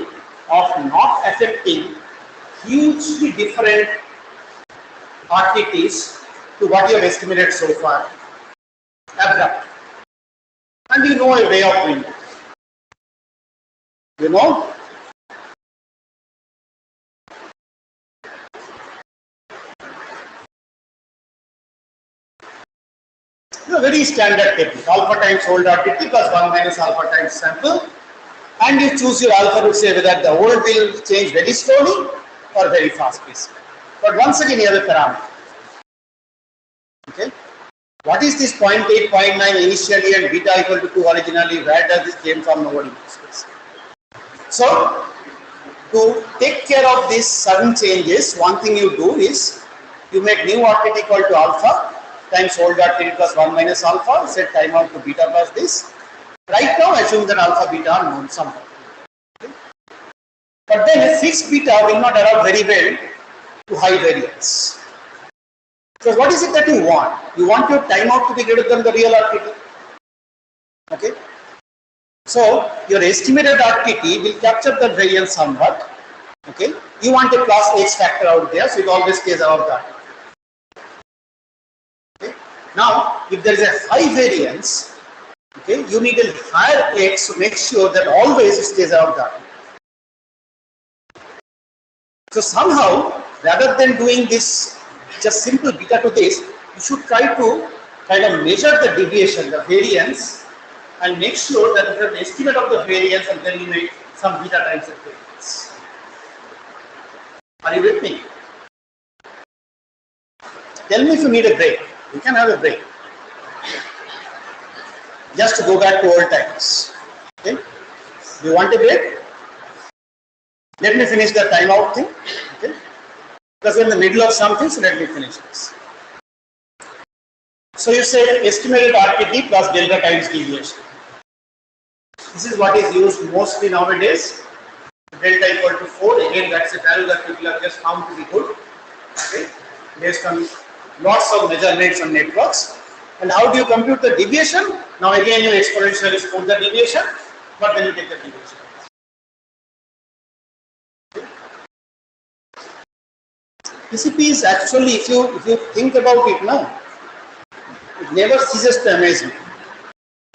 of not affecting hugely different RTTs to what you have estimated so far. Abrupt. And you know a way of doing it. You know? It's a very standard technique. Alpha times old RTT plus 1 minus alpha times sample. And you choose your alpha to say whether the old will change very slowly or very fast paced. But once again, you have a parameter. Okay? What is this 0.8, 0.9 initially and beta equal to 2 originally? Where does this came from? Nobody knows. So, to take care of these sudden changes, one thing you do is you make new RTT equal to alpha times old RTT plus 1 minus alpha, set timeout to beta plus this. Right now, assume that alpha beta are known somehow. Okay? But then a fixed beta will not adapt very well to high variance. So what is it that you want? You want your timeout to be greater than the real RTT. Okay. So your estimated RTT will capture that variance somewhat. Okay. You want a plus H factor out there, so it always stays above that. Okay. Now, if there is a high variance, okay, you need a higher X to make sure that always it stays above that. So somehow, rather than doing this just simple beta to this, you should try to kind of measure the deviation, the variance, and make sure that you have an estimate of the variance and then you make some beta times the variance. Are you with me? Tell me if you need a break. You can have a break. Just to go back to old times. Okay? Do you want a break? Let me finish the timeout thing. Okay? Because we're in the middle of something, so let me finish this. So you say estimated RTT plus delta times deviation. This is what is used mostly nowadays. Delta equal to 4. Again, that's a value that people have just found to be good. Okay, based on lots of measurements on networks. And how do you compute the deviation? Now again, you exponentially put the deviation, but then you take the deviation. TCP is actually, if you think about it now, it never ceases to amaze me.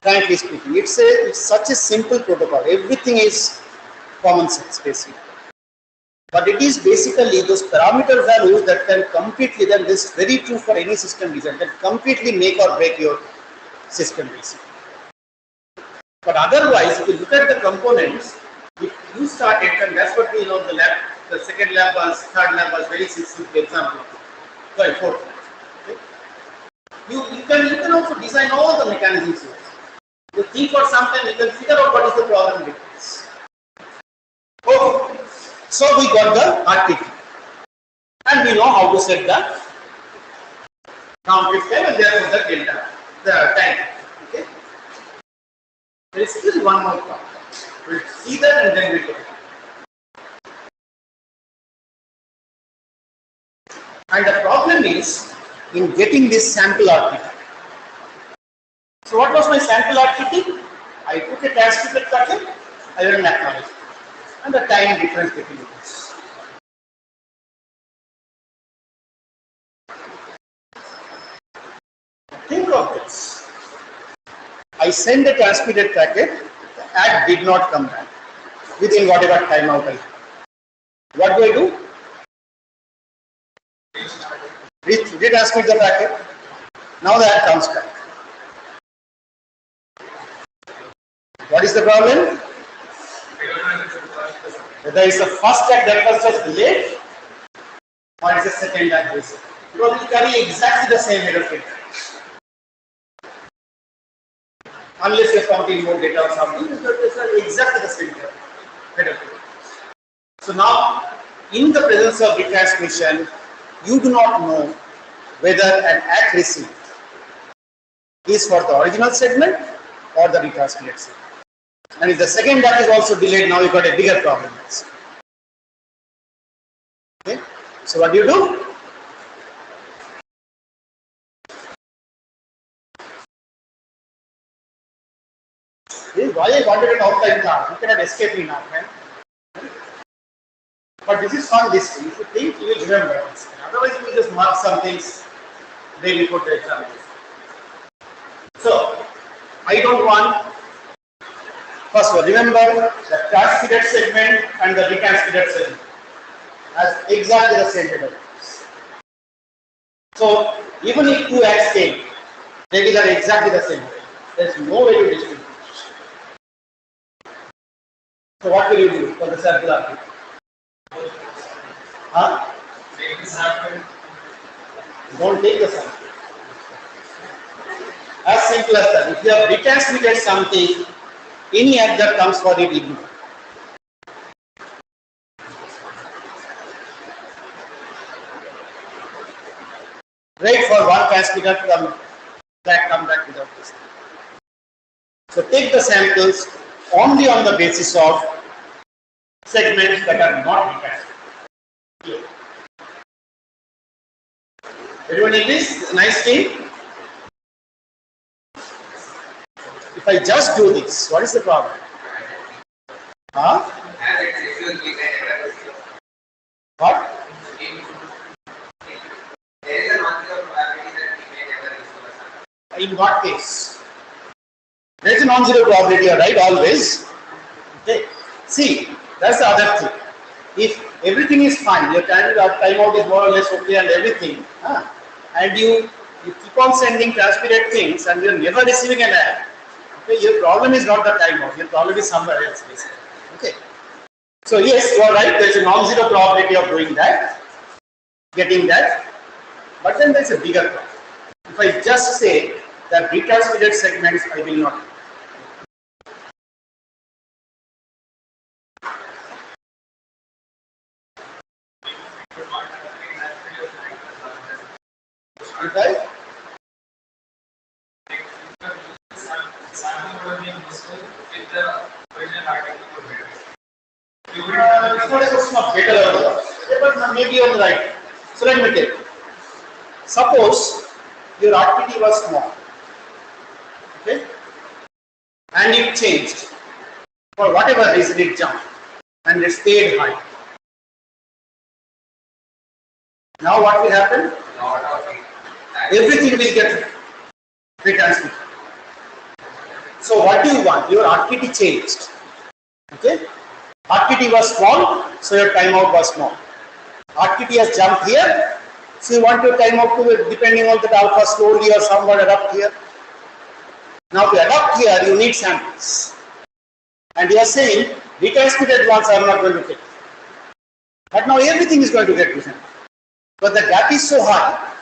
Frankly speaking, it's such a simple protocol. Everything is common sense, basically. But it is basically those parameter values that can completely, then this is very true for any system design, that completely make or break your system basically. But otherwise, if you look at the components, if you started, and that's what we know the lab, the second lab was, third lab was very simple example. Sorry, fourth. Okay. You can also design all the mechanisms here. You think for something, you can figure out what is the problem with this. Okay. So we got the RTT. And we know how to set the round-trip time and therefore the delta, the time. Okay. There is still one more problem. We'll see that and then we'll go. And the problem is in getting this sample RTT. So what was my sample RTT? I took a transmitted packet, I will acknowledge, and the time difference between this. Think of this. I send a transmitted packet, the ACK did not come back within whatever timeout I have. What do I do? Retransmit the packet. Now the ACK comes back. What is the problem? Whether it's the first ACK that was just delayed or it's the second ACK basically. Because it carry exactly the same error filter. Unless you're counting more data or something, it's exactly the same error. So now, in the presence of retransmission, you do not know whether an ACK received is for the original segment or the retransmitted segment. And if the second ACK is also delayed, now you've got a bigger problem. Okay? So what do you do? This is why I wanted an outside car. You cannot escape me now, man. But this is fun this thing. If you think, you will remember this. Otherwise, you will just mark some things day before the examination. So, I don't want. First of all, remember the transmitted segment and the retransmitted segment has exactly the same data. So, even if two ACKs came, they will have exactly the same. There is no way to distinguish. So, what will you do for the sample RTT? Huh? Make this happen. Don't take the sample. As simple as that. If you have retransmitted something, any ACK that comes for it, ignore. Wait for one transmitter to come back without this. So take the samples only on the basis of segments that are not retransmitted. Everyone agrees? Nice thing. If I just do this, what is the problem? Huh? What? In what case? There is a non-zero probability, right? Always. Okay. See, that's the other thing. If everything is fine, your timeout is more or less okay and everything, and you keep on sending transmitted things and you're never receiving an ACK, okay, your problem is not the timeout, your problem is somewhere else basically. Okay. So yes, you are right, there's a non-zero probability of doing that, getting that, but then there's a bigger problem. If I just say that retransmitted segments, I will not. Right? Sample will be useful with the It's not a question of better or worse, but maybe you're right. So let me tell you. Suppose your RPT was small, okay, and it changed. For whatever reason, it jumped and it stayed high. Now what will happen? Everything will get retransmitted. So what do you want? Your RPT changed. Okay? RPT was small, so your timeout was small. RPT has jumped here, so you want your timeout to, depending on the alpha, slowly or somewhat adapt here. Now to adapt here, you need samples. And you are saying, retransmitted ones are not going to take. But now everything is going to get presented. But the gap is so high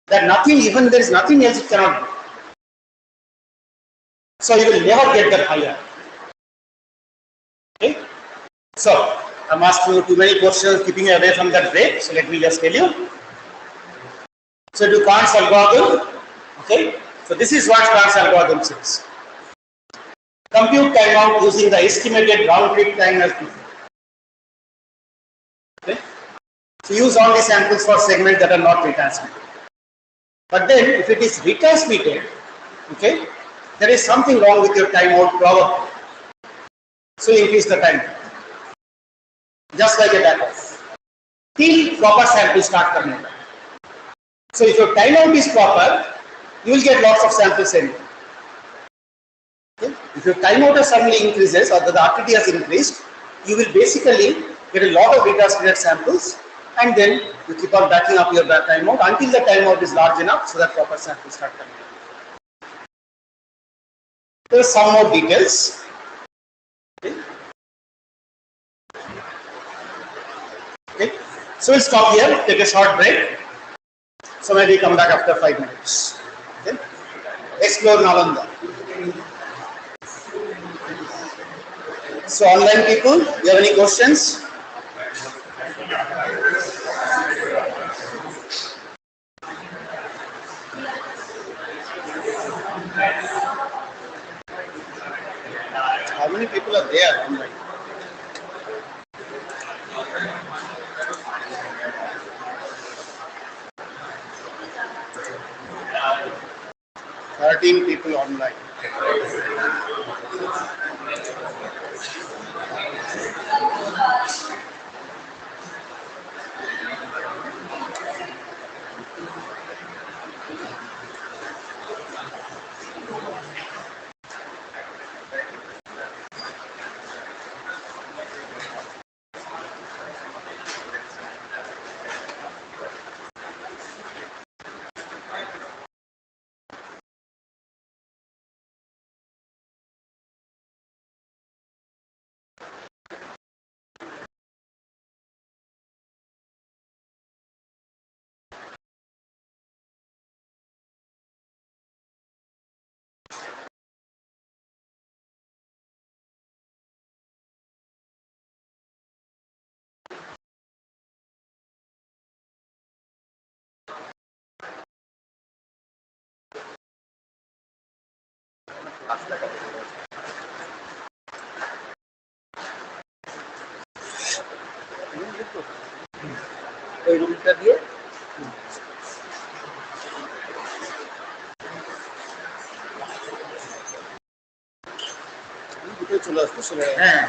that nothing, even there is nothing else it cannot do. So you will never get that higher. Okay? So I'm asking you too many questions, keeping you away from that break. So let me just tell you. So do Kahn's algorithm. Okay? So this is what Kahn's algorithm says. Compute timeout using the estimated round trip time as before. Okay? So use only samples for segments that are not retransmitted. But then if it is retransmitted, okay, there is something wrong with your timeout probably. So increase the time. Just like a backoff. Till proper samples start coming back. So if your timeout is proper, you will get lots of samples anyway. Okay? If your timeout suddenly increases or the RTT has increased, you will basically get a lot of retransmitted samples, and then you keep on backing up your timeout until the timeout is large enough so that proper samples start coming in. There are some more details. Okay. Okay. So we'll stop here, take a short break. So maybe come back after 5 minutes. Okay. Explore Nalanda. So online people, you have any questions? How many people are there online? Thirteen people online. ওই রুমটা দিয়ে দুটোই চলে আসবো সেটা হ্যাঁ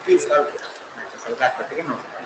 please কালকে 8টা থেকে 9টা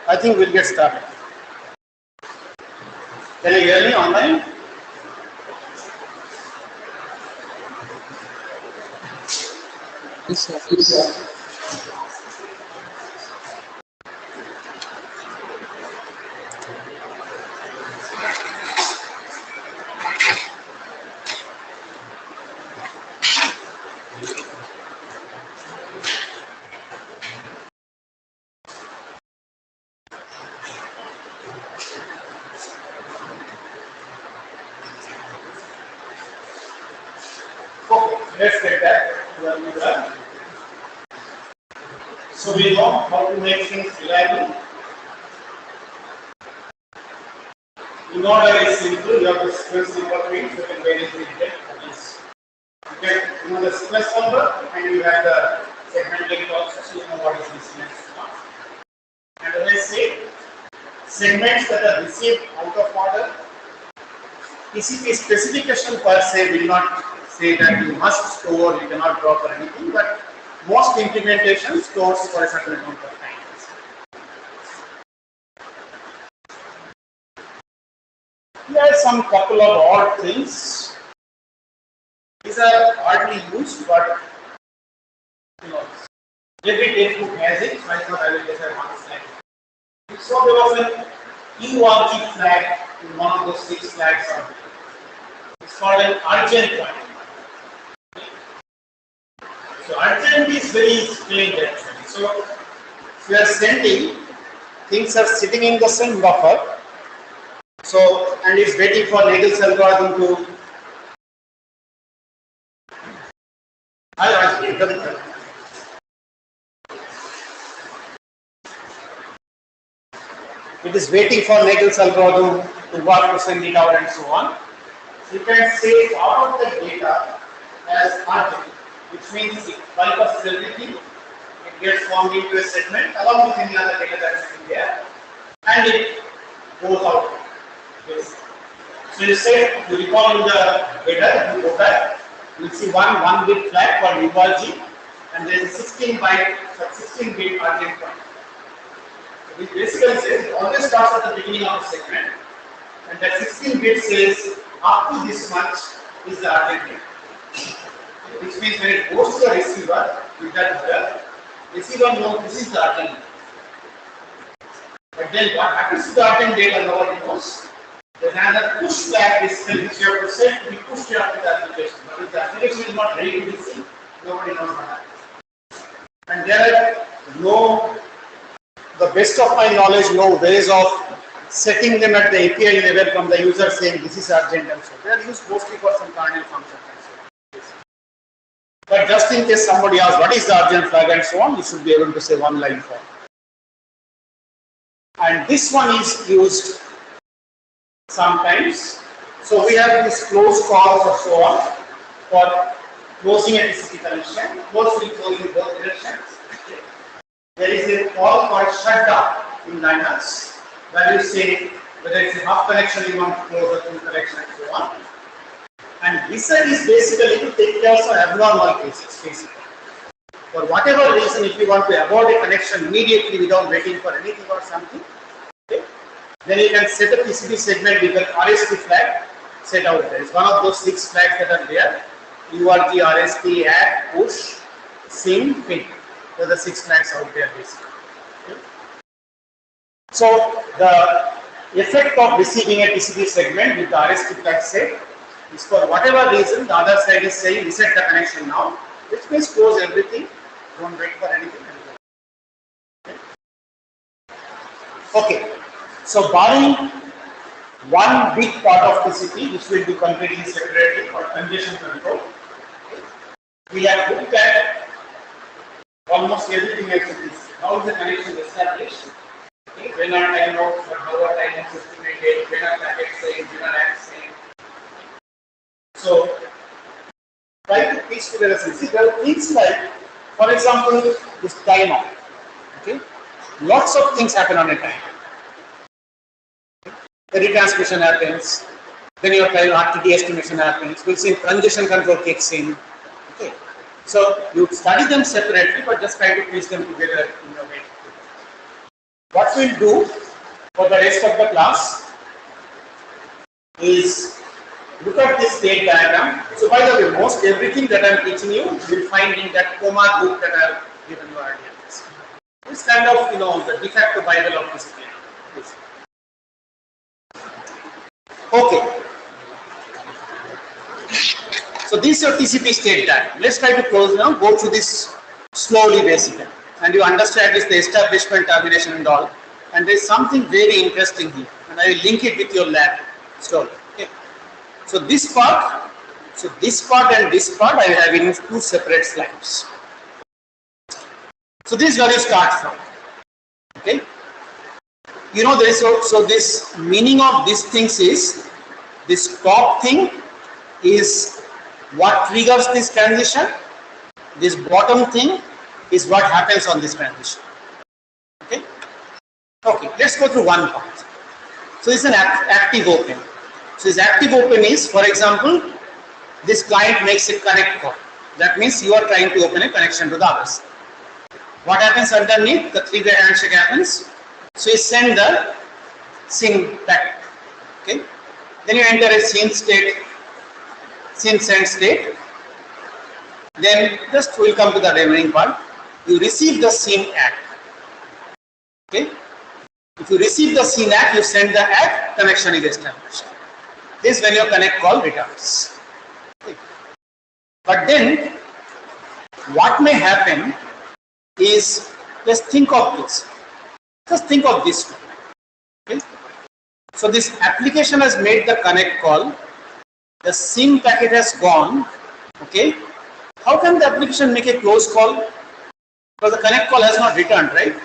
I think we'll get started. Can you hear me online? Yes, sir. Yes, sir. Okay, let's get that. So we know how to make things reliable. In order is simple, you have to sequence number things, you can very easily get this. You get the sequence number and you have the segment length also, so you know what is missing and so on. And as I say, segments that are received out of order, TCP specification per se will not say that you must store, you cannot drop or anything, but most implementation stores for a certain amount of time. Here are some couple of odd things. These are hardly used, but every textbook has it. So I thought I will just have one slide. So there was an EORG flag in one of those 6 flags out there. It's called an urgent flag. So urgent is very strange actually. So if you are sending, things are sitting in the same buffer. So, and it's waiting for Nagel's algorithm to. It is waiting for Nagel's algorithm to work to send it out and so on. You can say all of the data as urgent, which means it bypasses everything. It gets formed into a segment along with any other data that is in there, and it goes out. Yes. So you say, you recall in the header, you go back, you will see one bit flag called EORG, and there is a 16-bit urgent point. So this basically says it always starts at the beginning of the segment, and that 16-bit says up to this much is the urgent bit. Which means when it goes to the receiver with that header, receiver knows this is the urgent bit. But then what happens to the urgent data nobody knows. There's another push flag display which you have to set to be pushed after the application. But if the application is not ready to be seen, nobody knows what happens. And there are the best of my knowledge, no ways of setting them at the API level from the user saying this is urgent and so. They are used mostly for some kernel functions and so. But just in case somebody asks what is the urgent flag and so on, you should be able to say one line for. And this one is used sometimes. So we have this close calls or so on for closing a TCP connection, closing both directions. There is a call called shutdown in Linux where you say whether it's a half connection you want to close or full connection and so on. And reset is basically to take care of some abnormal cases basically. For whatever reason, if you want to abort a connection immediately without waiting for anything or something, okay, then you can set a TCP segment with an RST flag set out there. It's one of those 6 flags that are there. EORG, RST, add, push, SYN, ping. Those are the 6 flags out there basically. Okay. So the effect of receiving a TCP segment with the RST flag set is for whatever reason the other side is saying reset the connection now, which means close everything, don't wait for anything. Okay. So barring one big part of TCP, which will be completely separated for congestion control, we have looked at almost everything actually. How is the connection established? Okay. When are timeouts, for how are timeouts estimated, when are packets saved, when are acts saved. So try to piece together. See, there are things like, for example, this timeout. Okay, lots of things happen on a time. The retransmission happens, then your RTT estimation happens, we'll see congestion control kicks in. Okay, so you study them separately, but just try to piece them together in your way. What we'll do for the rest of the class is look at this state diagram. So by the way, most everything that I am teaching you will find in that coma book that I have given you earlier. It's kind of, the de facto Bible of discipline. Okay. So this is your TCP state diagram. Let's try to close now, go through this slowly basically. And you understand this, the establishment, termination and all. And there is something very interesting here. And I will link it with your lab slowly. Okay. So this part and this part I will have in two separate slides. So this is where you start from. Okay. There is so this meaning of these things is this top thing is what triggers this transition. This bottom thing is what happens on this transition. Okay. Okay. Let's go through one part. So this is an active open. So this active open is, for example, this client makes a connect call. That means you are trying to open a connection to the other side. What happens underneath? The three-way handshake happens. So you send the SYN packet. Okay. Then you enter a SYN send state. Then just we'll come to the remaining part. You receive the SYN ACK. Okay. If you receive the SYN ACK, you send the ACK, connection is established. This is when your connect call returns. Okay. But then, what may happen is, just think of this. Just think of this one. Okay. So this application has made the connect call. The SYN packet has gone. Okay. How can the application make a close call? Because the connect call has not returned, right?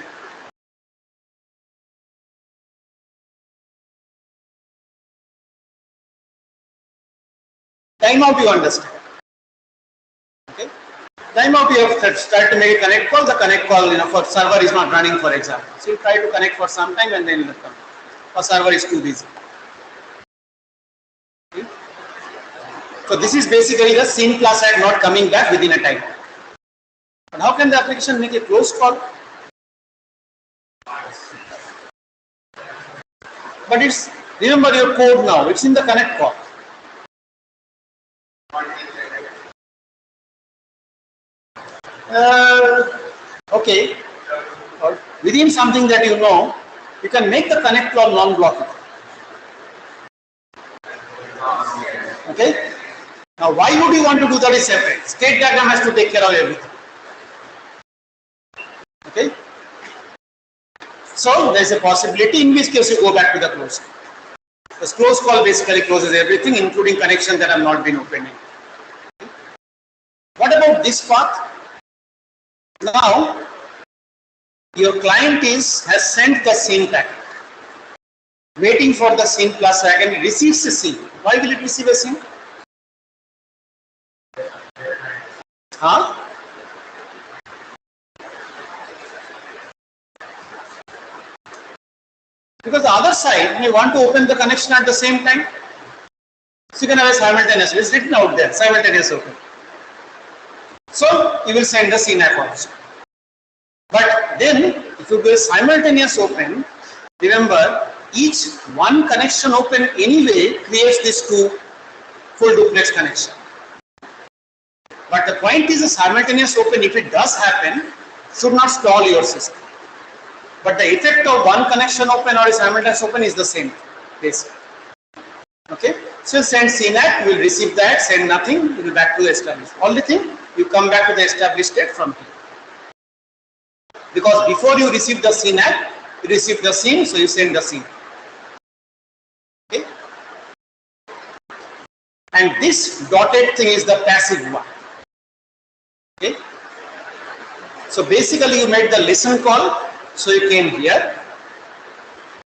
Timeout you understand. Okay. Timeout you have tried to make a connect call. The connect call, for server is not running, for example. So you try to connect for some time and then it will come. Or server is too busy. Okay. So this is basically the SYN plus ACK not coming back within a time. But how can the application make a close call? But it's, remember your code now, it's in the connect call. Okay. Within something that you can make the connect call non-blockable. Okay. Now, why would you want to do that is separate. State diagram has to take care of everything. Okay. So, there is a possibility in which case you go back to the close call. The close call basically closes everything, including connections that have not been opened. What about this path? Now, your client has sent the SYN packet, waiting for the SYN plus ACK and receives a SYN. Why will it receive a SYN? Huh? Because the other side may want to open the connection at the same time. So you can have a simultaneous, it's written out there, simultaneous open. So you will send the SYN ACK also. But then if you do a simultaneous open, remember each one connection open anyway creates this two full duplex connection. But the point is a simultaneous open, if it does happen, should not stall your system. But the effect of one connection open or a simultaneous open is the same, basically. Okay, so send SYN ACK, you will receive that, send nothing, you will back to the established. Only thing, you come back to the established state from here. Because before you receive the SYN ACK, you receive the SYN, so you send the SYN. Okay, and this dotted thing is the passive one. Okay, so basically you made the listen call. So you came here,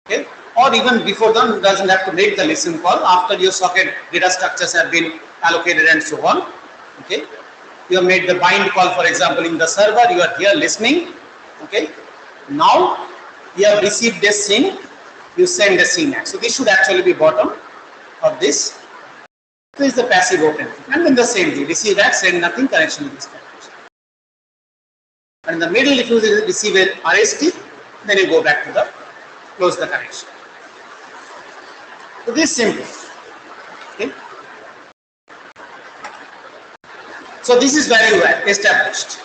okay, or even before that, doesn't have to make the listen call. After your socket data structures have been allocated and so on, okay. You have made the bind call, for example, in the server. You are here listening, okay. Now you have received a SYN. You send a SYN ACK. So this should actually be bottom of this. So is the passive open, and then the same thing. Receive ACK, send nothing, connection is established. And in the middle, if you receive an RST, then you go back to the close the connection. So this is simple. Okay. So this is very well established.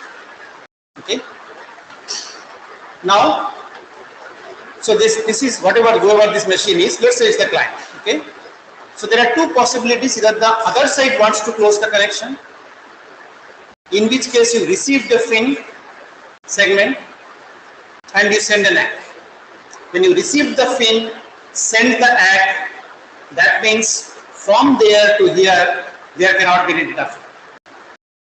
Okay. Now, so this is whoever this machine is. Let's say it's the client. Okay. So there are two possibilities. Either the other side wants to close the connection, in which case you receive the fin segment and you send an ACK. When you receive the fin, send the ACK, that means from there to here, there cannot be any data flow.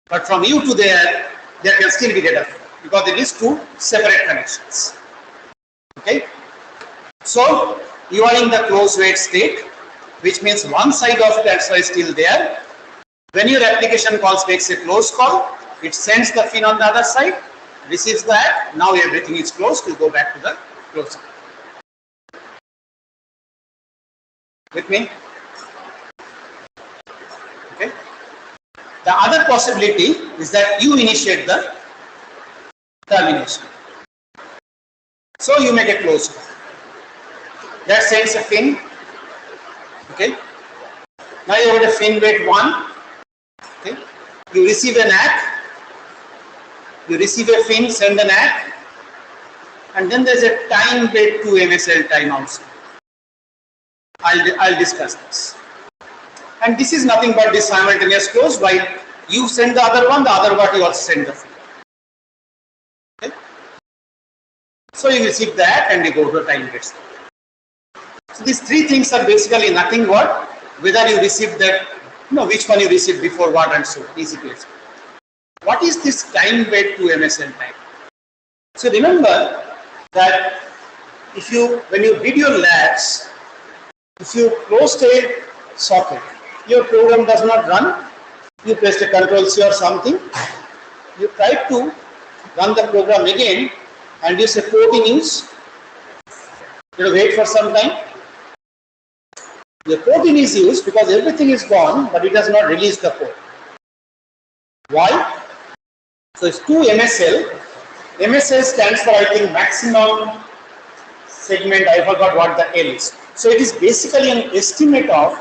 But from you to there can still be data flow because it is two separate connections. Okay. So you are in the closed wait state, which means one side of transfer is still there. When your application calls makes a close call, it sends the fin on the other side, receives the ACK. Now everything is closed. You go back to the close. With me? Okay. The other possibility is that you initiate the termination. So you make a close call. That sends a fin. Okay. Now you have a fin wait 1. Okay. You receive an ACK. You receive a fin, send an ACK, and then there is a time wait 2 MSL timeouts. I'll discuss this. And this is nothing but this simultaneous close. While you send the other one you also send the fin. Okay. So you receive that and you go to the time wait. So these three things are basically nothing but whether you receive that, which one you received before what and so on. Easy to explain. What is this time wait to MSN time? So remember that when you did your labs, if you closed a socket, your program does not run, you pressed a Control C or something, you try to run the program again and you say port in use, you wait for some time. The port in is used because everything is gone, but it does not release the port. Why? So it's 2 MSL. MSL stands for, I think, maximum segment. I forgot what the L is. So it is basically an estimate of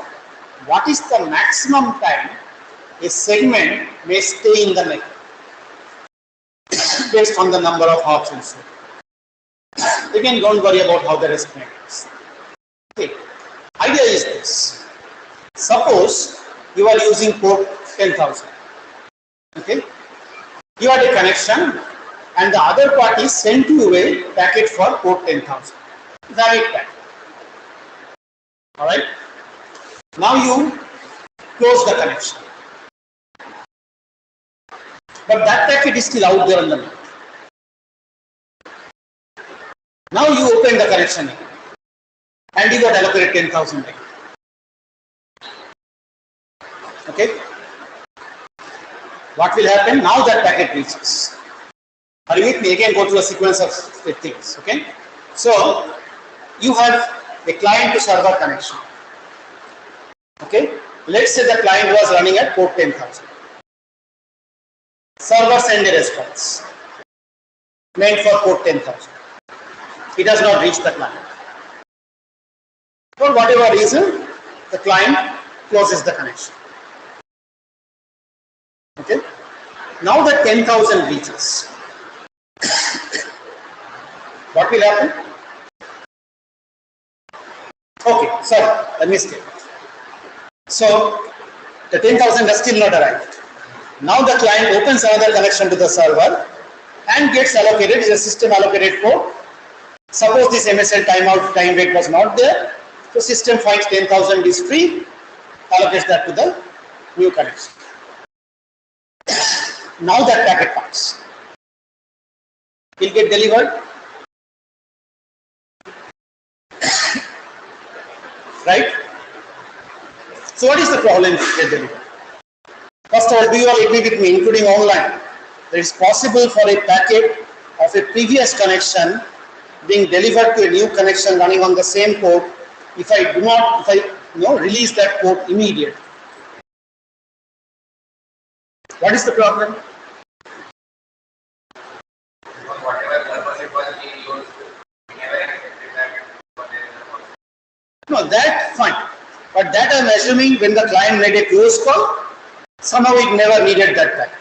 what is the maximum time a segment may stay in the network based on the number of hops and so on. Again, don't worry about how the estimate is. Okay. Idea is this. Suppose you are using port 10,000. Okay. You had a connection and the other party sent you a packet for port 10,000. Valid packet. Alright. Now you close the connection. But that packet is still out there on the net. Now you open the connection again. And you got allocated 10,000 again. Okay. What will happen? Now that packet reaches. Are you with me? Again, go through a sequence of things. Okay. So you have a client to server connection. Okay. Let's say the client was running at port 10,000. Server send a response meant for port 10,000. It does not reach the client. For whatever reason, the client closes the connection. Okay. Now that 10,000 reaches, what will happen? Okay, sorry, a mistake. So the 10,000 has still not arrived. Now the client opens another connection to the server and gets allocated, is a system allocated port. Suppose this MSL timeout time wait was not there. So system finds 10,000 is free, allocates that to the new connection. Now that packet comes. Will get delivered. Right? So what is the problem with get delivered? First of all, do you all agree with me, including online? It is possible for a packet of a previous connection being delivered to a new connection running on the same port if I release that port immediately. What is the problem? Whatever purpose it was being used, Now that fine, but that I'm assuming when the client made a close call, somehow it never needed that packet.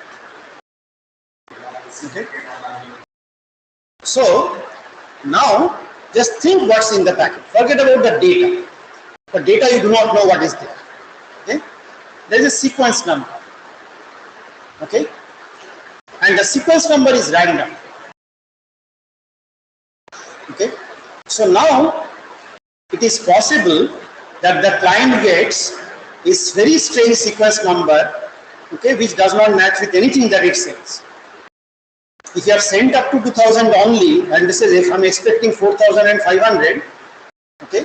Okay. So now just think what's in the packet. Forget about the data. For data you do not know what is there. Okay. There is a sequence number. Okay. And the sequence number is random. Okay. So now it is possible that the client gets is very strange sequence number, okay, which does not match with anything that it says. If you have sent up to 2000 only, and this is if I'm expecting 4500, okay,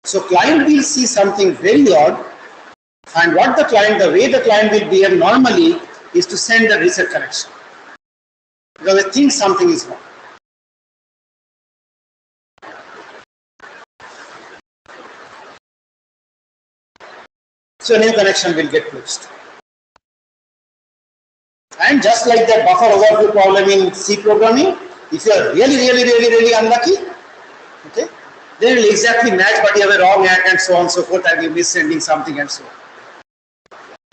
so client will see something very odd, and the way the client will behave normally is to send a reset correction because they think something is wrong. So a new connection will get closed. And just like that buffer overflow problem in C programming, if you are really unlucky, okay, they will exactly match, but you have a wrong ACK and so on and so forth, and you miss sending something and so on.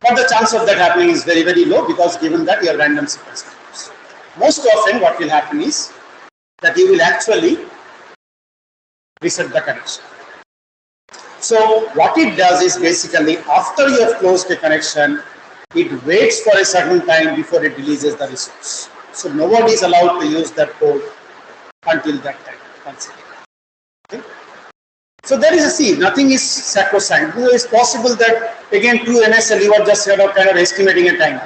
But the chance of that happening is very low because given that you have random sequence numbers. Most often what will happen is that you will actually reset the connection. So what it does is basically after you have closed the connection, it waits for a certain time before it releases the resource. So nobody is allowed to use that code until that time. Okay. So there is a C, nothing is sacrosanct. It is possible that again 2 NSL you are just kind of estimating a time.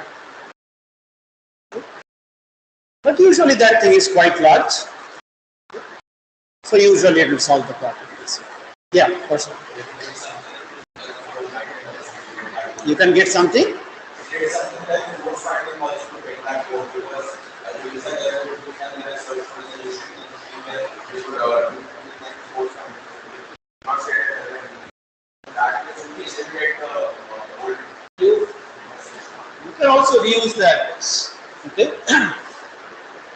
But usually that thing is quite large. So usually it will solve the problem. Yeah, for sure. You can get something? You can also reuse the address. Okay?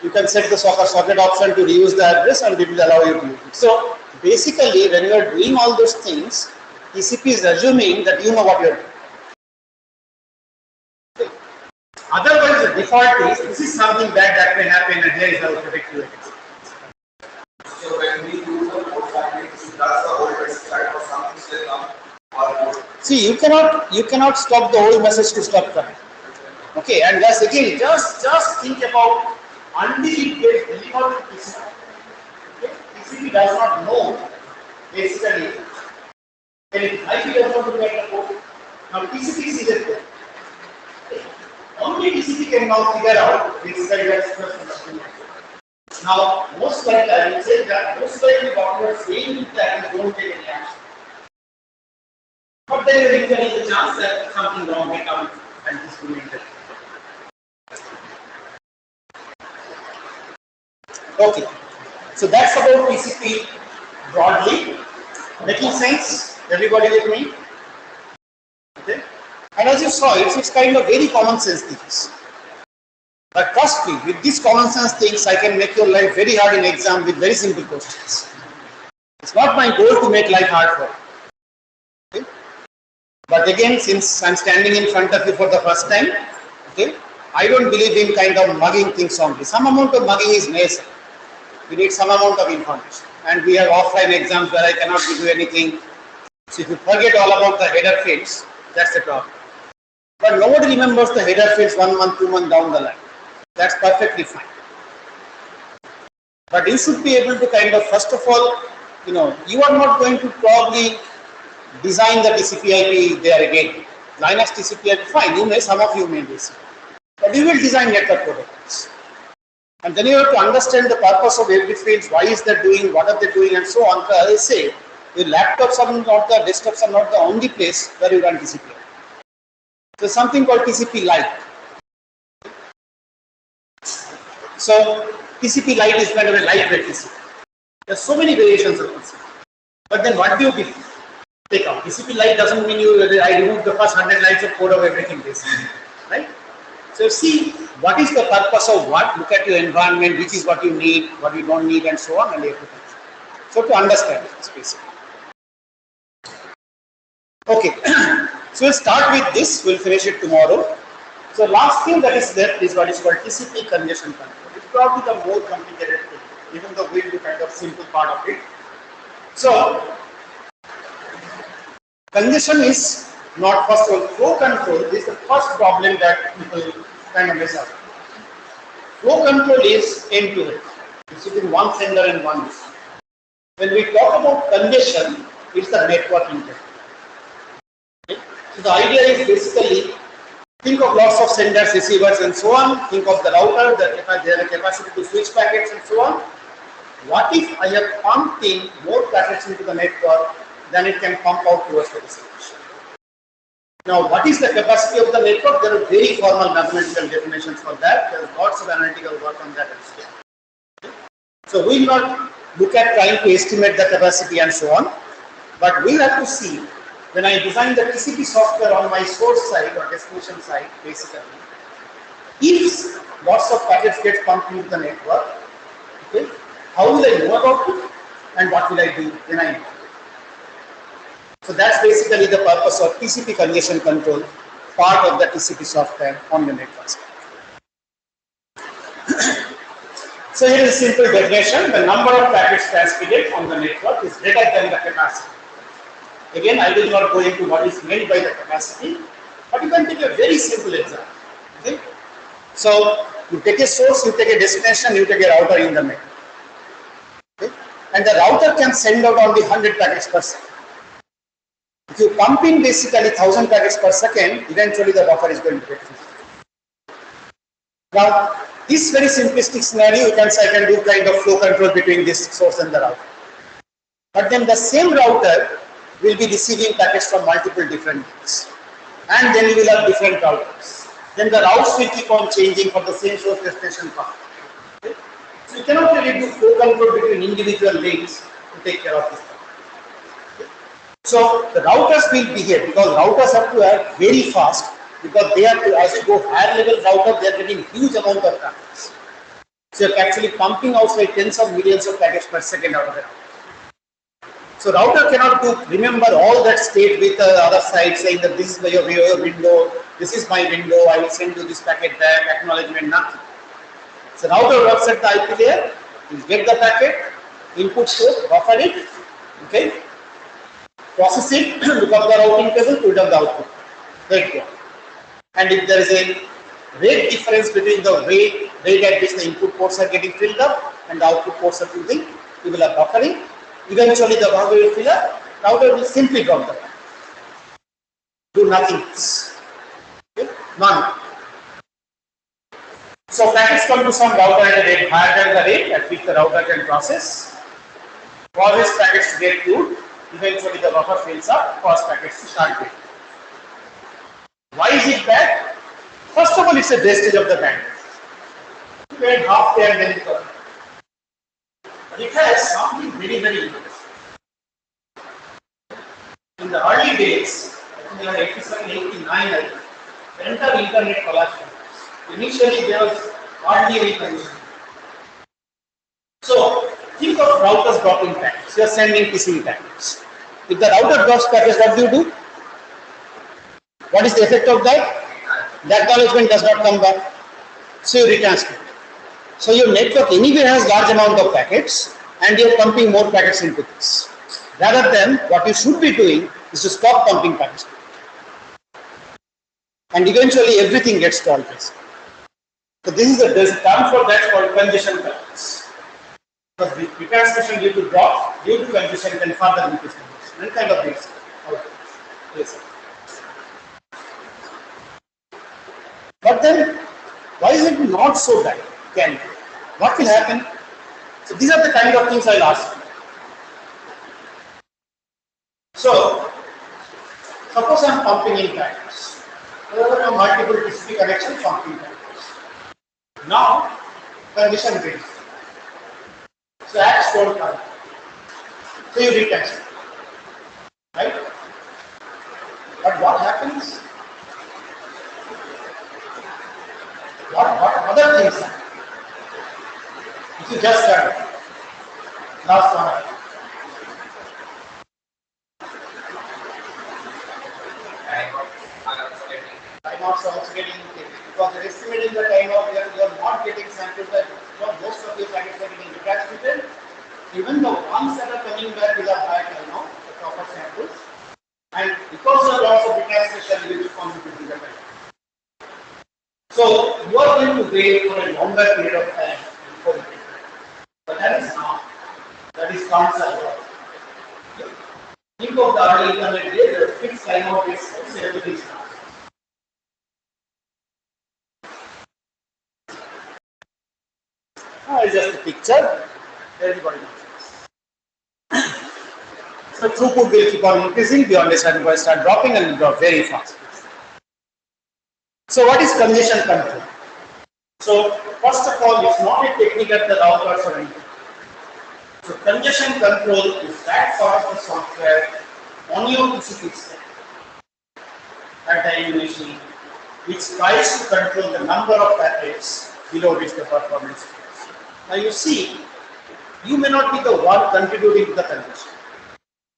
You can set the socket option to reuse the address and it will allow you to use it. So basically when you are doing all those things, TCP is assuming that you know what you are doing. Okay. Otherwise the default is this is something bad that may happen and here is how to protect you. So when we do the code family, does the old message start or something still come? See, you cannot stop the old message to stop coming. Okay, and just again, just think about until it gets delivered to TCP. Okay? TCP does not know basically anything. IP does not look at the code. Now TCP sees the code. Okay. Only TCP can now figure out basically that's now most likely I will say that most likely what you are saying is that you don't take any action. But there is a chance that something wrong may come and this will enter. Okay, so that's about TCP broadly. Making sense? Everybody with me? Okay. And as you saw, it's kind of very common sense things. But trust me, with these common sense things, I can make your life very hard in exam with very simple questions. It's not my goal to make life hard for you. Okay. But again, since I'm standing in front of you for the first time, okay, I don't believe in kind of mugging things only. Some amount of mugging is necessary. We need some amount of information. And we have offline exams where I cannot give you anything. So if you forget all about the header fields, that's the problem. But nobody remembers the header fields 1 month, 2 months down the line. That's perfectly fine. But you should be able to kind of, first of all, you are not going to probably design the TCP/IP there again. Linux TCP/IP, fine, some of you may do so. But you will design network protocols. And then you have to understand the purpose of every field, why is that doing, what are they doing and so on. As I say, your laptops are not the, desktops are not the only place where you run TCP. There's something called TCP Lite. So TCP Lite is kind of a lightweight TCP. There's so many variations of TCP. But then what do you take out? TCP Lite doesn't mean I remove the first 100 lines of code of everything basically, right? So see what is the purpose of what, look at your environment, which is what you need, what you don't need and so on and everything. So to understand this basically. Okay, so we'll start with this, we'll finish it tomorrow. So last thing that is there is what is called TCP congestion control. It's probably the more complicated thing, even though we'll do kind of simple part of it. So congestion is not first of all flow control. This is the first problem that people kind of mess up. Flow control is end to end. It's between one sender and one receiver. When we talk about congestion, it's the network integrity. Okay? So the idea is basically think of lots of senders, receivers, and so on. Think of the router that they have a capacity to switch packets and so on. What if I have pumped in more packets into the network than it can pump out towards the destination? Now, what is the capacity of the network? There are very formal mathematical definitions for that. There is lots of analytical work on that as well. So we will not look at trying to estimate the capacity and so on, but we have to see when I design the TCP software on my source side or destination side, basically, if lots of packets get pumped into the network, okay, how will I know about it and what will I do when I know? So that's basically the purpose of TCP congestion control, part of the TCP software on the network side. So here is a simple definition. The number of packets transmitted on the network is greater than the capacity. Again, I will not go into what is meant by the capacity, but you can take a very simple example. Okay? So you take a source, you take a destination, you take a router in the network. Okay? And the router can send out only 100 packets per second. If you pump in basically 1000 packets per second, eventually the buffer is going to get filled. Now, this very simplistic scenario, you can say I can do kind of flow control between this source and the router. But then the same router will be receiving packets from multiple different links. And then you will have different routers. Then the routes will keep on changing for the same source destination path. Okay? So you cannot really do flow control between individual links to take care of this problem. Okay? So the routers will behave because routers have to act very fast because they have to, as you go higher level router, they are getting huge amount of packets. So you are actually pumping out like tens of millions of packets per second out of the router. So router cannot remember all that state with the other side saying that this is your window, this is my window, I will send you this packet back, acknowledgement, nothing. So router works at the IP layer, you get the packet, input source, buffer it, okay, process it, look up the routing table, put up the output. Right there. And if there is a rate difference between the rate at which the input ports are getting filled up and the output ports are filling, you will have buffering. Eventually the buffer will fill up, router will simply drop the packet. Do nothing else. Okay? None. So packets come to some router at a rate higher than the rate at which the router can process. Causes packets to get queued. Eventually the buffer fills up, cause packets to start getting. Why is it bad? First of all, it's a wastage of the bandwidth. You went half there and then it comes. But it has something very, very interesting. In the early days, I think 87, 89, the entire internet collapsed. Initially, there was hardly any connection. So, think of routers dropping packets. You are sending TCP packets. If the router drops packets, what do you do? What is the effect of that? The acknowledgement does not come back. So you retransmit. So your network anyway has large amount of packets and you are pumping more packets into this. Rather than what you should be doing is to stop pumping packets. And eventually everything gets stalled. So there's a term for that called congestion collapse. Because the retransmission due to drop, due to congestion can further increase congestion. And kind of things. Yes. But then, why is it not so bad? What will happen? So these are the kind of things I'll ask you. So, suppose I'm pumping in packets. There are multiple TCP connections pumping packets. Now, congestion brings. So acts don't come. So you retransmit. Right? But what happens? What other things happen? If you just start last one. marks are also getting indicated because you're estimating the time of you're not getting samples that most of your packets are getting recapitulated. Even the ones that are coming back will have high time now, the proper samples. And because of lots of recapitulation, you will contribute to the time. So you are going to wait for a longer period of time before you get it. But that is not. That is concept. Think of the early internet days, the fixed time of its everything starts. It's just a picture. Everybody knows. So throughput will keep on increasing beyond a certain point, start dropping and will drop very fast. So what is congestion control? So first of all, it's not a technique at the routers or anything. So congestion control is that part of the software on your PCB stack at the end machine, which tries to control the number of packets below which the performance fails. Now you see, you may not be the one contributing to the congestion.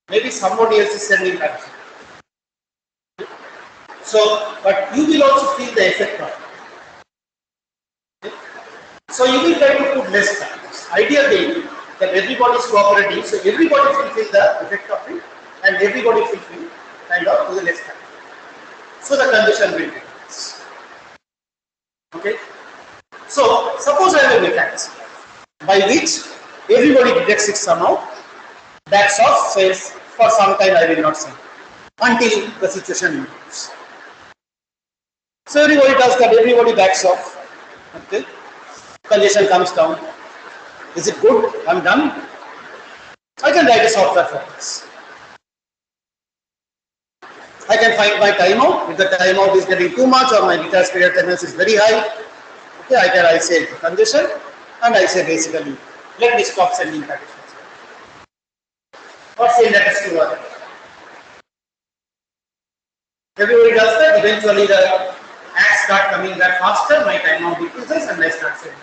Maybe somebody else is sending congestion. So, but you will also feel the effect of it. So you will try to put less packets. Idea being that everybody is cooperating, so everybody will feel the effect of it, and everybody will feel kind of to the less packet. So the congestion will decrease. Okay. So suppose I have a mechanism by which everybody detects it somehow, backs off, says for some time I will not send until the situation improves. So everybody does that, everybody backs off. Okay. Congestion comes down. Is it good? I'm done. I can write a software for this. I can find my timeout. If the timeout is getting too much or my data period tendency is very high, okay, I say congestion and I say basically let me stop sending packets. Or say let us do what. Everybody does that. Eventually the ads start coming back faster, my timeout decreases and I start sending.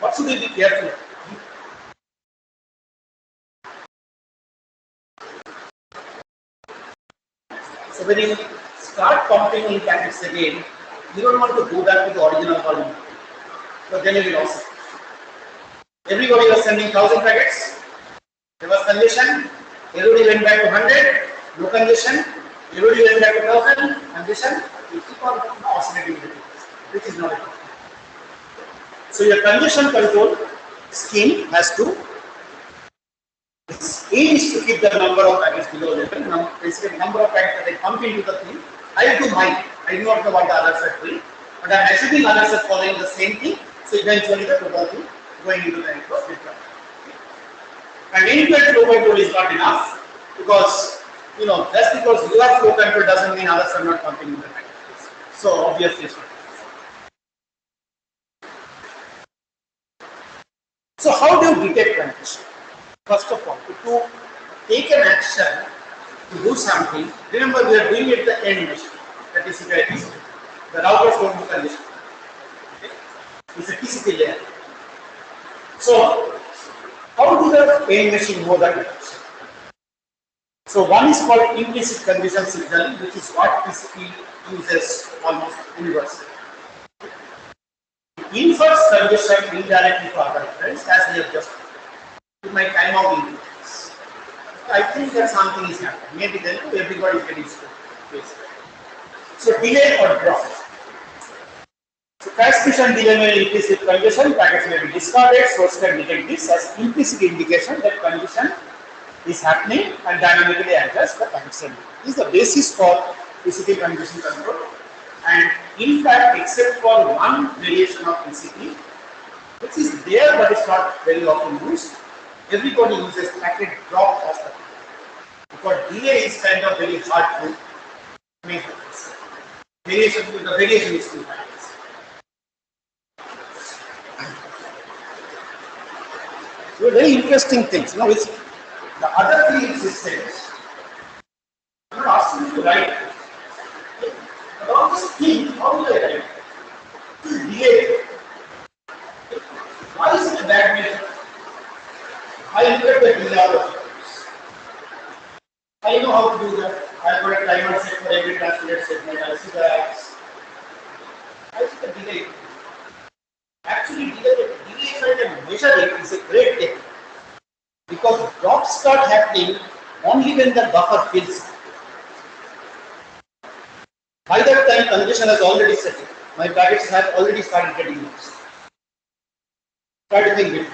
What should we be careful of? So when you start pumping in packets again, you don't want to go back to the original volume. So then you will also. Everybody was sending 1000 packets. There was congestion. Everybody went back to 100. No congestion. Everybody went back to 1000. Congestion. You keep on oscillating with it, which is not a problem. So your congestion control scheme has to. Its aim is to keep the number of packets below level. Basically, number of packets that I pump into the thing. I do mine. I do not know what the others are doing, but I am assuming others are following the same thing. So eventually, the total thing going into the network will come. And end-to-end flow control is not enough because just because you have flow control doesn't mean others are not pumping in the packets. So obviously, it's not. So how do you detect congestion? First of all, to take an action to do something, remember we are doing it at the end machine. That is TCP/IP. The routers don't do congestion. Okay? It's a TCP layer. So how do the end machine know that congestion? So one is called implicit congestion signal, which is what TCP uses almost universally. Infers congestion indirectly for other friends as we have just done. My timeout increases. I think that something is happening. Maybe then everybody is getting screwed. So delay or drop. So transmission delay may increase with congestion, packets may be discarded, source can detect this as implicit indication that congestion is happening and dynamically adjust the congestion. This is the basis for TCP congestion control. And in fact, except for one variation of TCP, which is there but it's not very often used, everybody uses packet drop of the packet. Because delay is kind of very hard to make this. The variation is too high. So very interesting things. With the other three systems, I'm not asking you to write. About this thing, how do I write? This is delay. Why is it a bad method? I look at the delay of I know how to do that. segment, I see the delay. Actually, delay if I can measure it is a great thing because drops start happening only when the buffer fills. By that time, congestion has already set in. My packets have already started getting lost. Try to think it.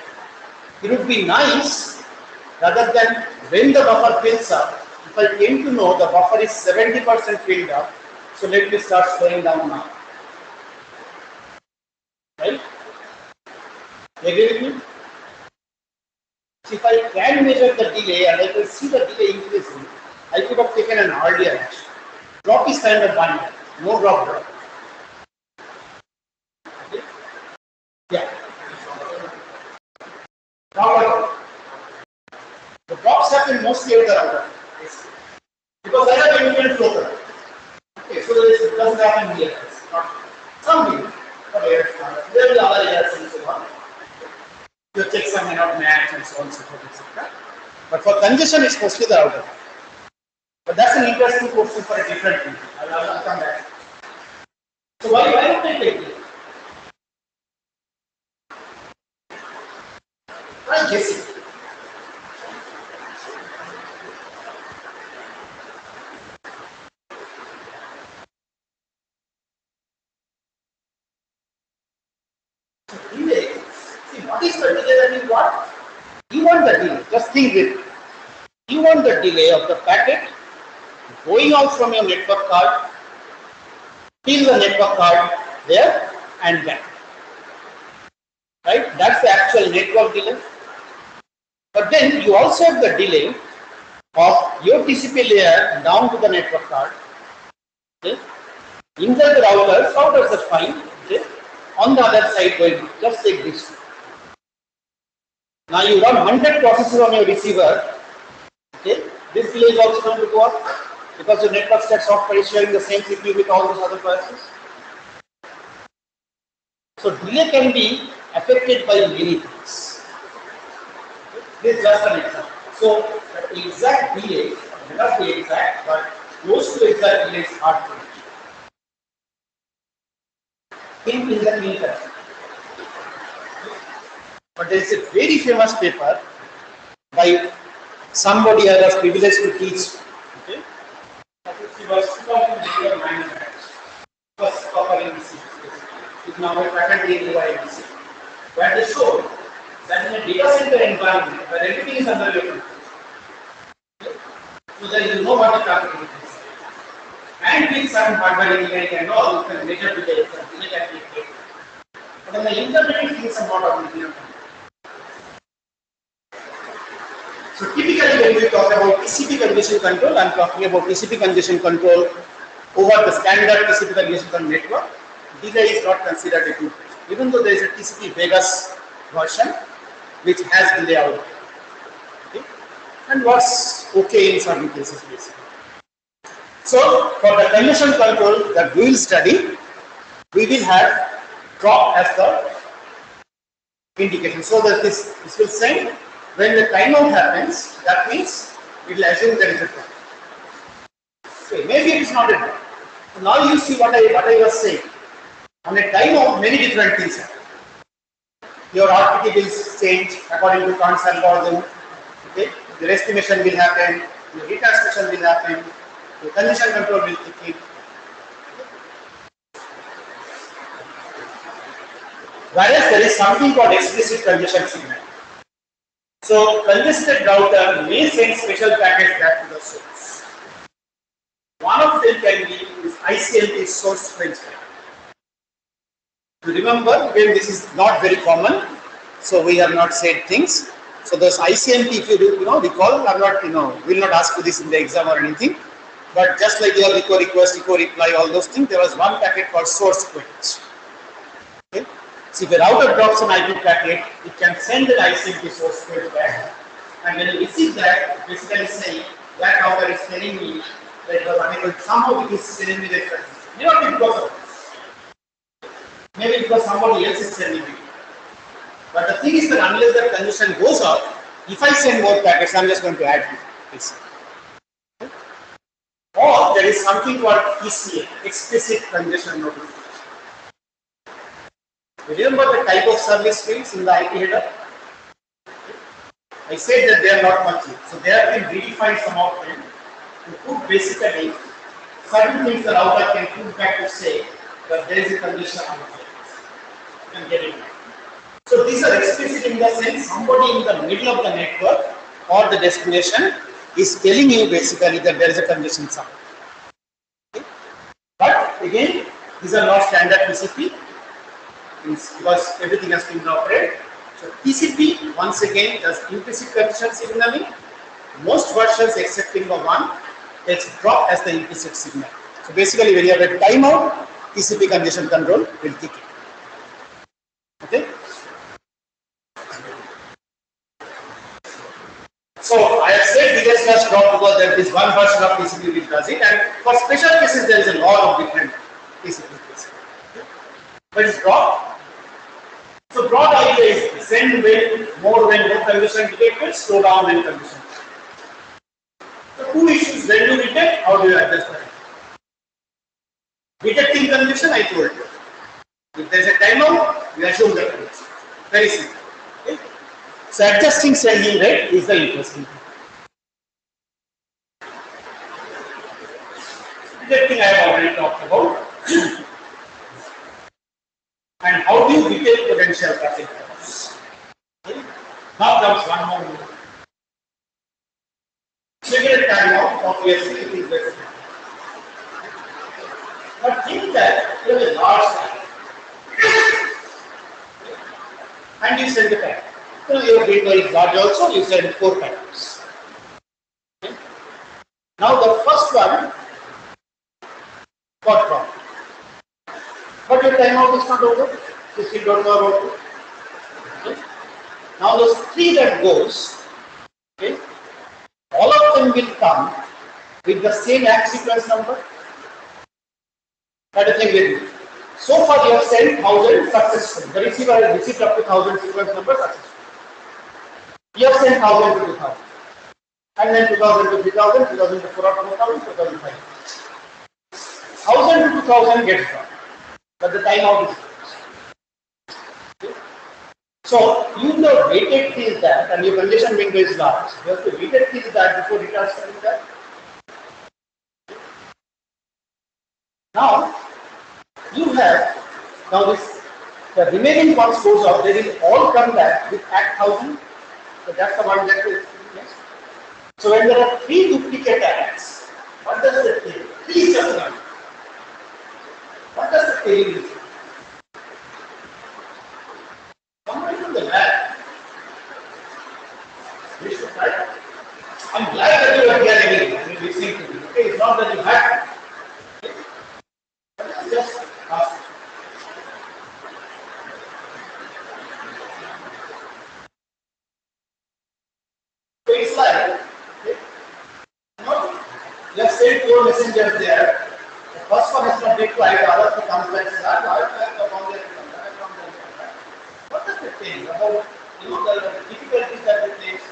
It would be nice rather than when the buffer fills up, if I came to know the buffer is 70% filled up, so let me start slowing down now. Right? Agree with me? So if I can measure the delay and I can see the delay increasing, I could have taken an earlier action. Drop is kind of binary, no drop. Okay? Yeah. Now, the drops happen mostly at the router because I have independent flow current. Okay, so this doesn't happen here. It's not some here, but there will be other areas and so on. Your checks may not match and so on and so forth, etc. But for congestion, it's mostly the router. But that's an interesting question for a different thing. I'll come back. So why don't I take it? Try guessing. Delay. See, what is the delay that you want? You want the delay. Just think with it. You want the delay of the packet going out from your network card till the network card there and back. Right? That's the actual network delay. But then you also have the delay of your TCP layer down to the network card. Okay? Inside the routers are fine. Okay? On the other side, going just take this. Now you run 100 processes on your receiver. Okay? This delay is also going to go up because your network stack software is sharing the same CPU with all those other processes. So delay can be affected by many things. This is just an example. So the exact delay, may not be exact, but close to exact delay is hard to reach. Think in the meter. But there is a very famous paper by somebody I was privileged to teach. Okay? He was covering this. It's now a patent in the where they showed that in a data center environment where everything is under your control. So that you know what the traffic is. And with certain hardware engineering and all, you can measure the data and delay can be created. But on the internet, things are not on the internet. So typically when we talk about TCP congestion control, I am talking about TCP congestion control over the standard TCP congestion control network. Delay is not considered a good, even though there is a TCP Vegas version which has delay out. Okay? And works okay in some cases basically. So for the congestion control that we will study, we will have drop as the indication. So that this will send when the timeout happens, that means it will assume there is a drop. Okay, maybe it is not a drop. So now you see what I was saying. On a timeout, many different things happen. Your RTT will change according to Kant's algorithm. Okay, your estimation will happen, your retransmission will happen, your congestion control will kick in. Whereas there is something called explicit congestion signal. So congested router may send special packets back to the source. One of them can be this ICMP source quench. To remember, again, this is not very common, so we have not said things. So those ICMP, if you recall, I'm not, will not ask you this in the exam or anything. But just like your echo request, echo reply, all those things, there was one packet called source quench. Okay. So if a router drops an IP packet, it can send an ICMP source quench back, and when you receive that, basically saying that router is telling me that it was unable. Somehow it is telling me that may not be because of this. Maybe because somebody else is sending me. But the thing is that unless that congestion goes up, if I send more packets, I'm just going to add this. Or there is something called ECA, explicit congestion notification. Remember the type of service fields in the IP header? I said that they are not much. So they have been redefined some of them to put basically certain things the router can put back to say that there is a condition on the service. You can get it. So these are explicit in the sense somebody in the middle of the network or the destination is telling you basically that there is a condition somewhere. Okay? But again, these are not standard TCP because everything has been operated. So TCP once again does implicit condition signaling. Most versions excepting the one that's dropped as the implicit signal. So basically when you have a timeout, TCP congestion control will kick in. Okay? So I have said biggest slash drop because there is one version of TCP which does it, and for special cases there is a lot of different TCP cases. But it's drop. So broad idea is send when, more when no condition detected, slow down when condition. So two issues: when you detect, how do you adjust that? Detecting condition, I told you. If there is a timeout, you assume the condition. Very simple. Okay? So adjusting sending rate is the interesting thing. Detecting I have already talked about. And how do you detect potential traffic errors? Okay? Now comes one more rule. Trigger timeout, obviously it is very simple. But think that you have a large time and you send the packet. So your window is large also, you send 4 packets. Okay? Now the first one got dropped. But your timeout is not over. You still don't know about it. Okay? Now those 3 that goes, okay, all of them will come with the same ACK sequence number. That is the thing with you. So far you have sent 1000 successful. The receiver has received up to 1000 sequence number successful. You have sent 1000 to 2000. And then 2000 to 3000, 2000 to 4000, 2005. 1000 to 2000 gets dropped. But the timeout is closed. Okay? So you have waited till that, and your condition window is large. You have to wait till that before retransferring that. Now you have this the remaining ones goes out. They will all come back with ACK 1000. So that's the one that is next. So when there are 3 duplicate ACKs, what does it mean? 3 just one. What does the tail mean? Somebody from the lab. I'm glad that you are here again and listening to me. Okay, it's not that you have to. Okay? Just ask. So it's like, okay, you have sent 4 messengers there. The first one is not replied, the other one comes back and says, I have from there. What does it mean about the difficulties that it takes?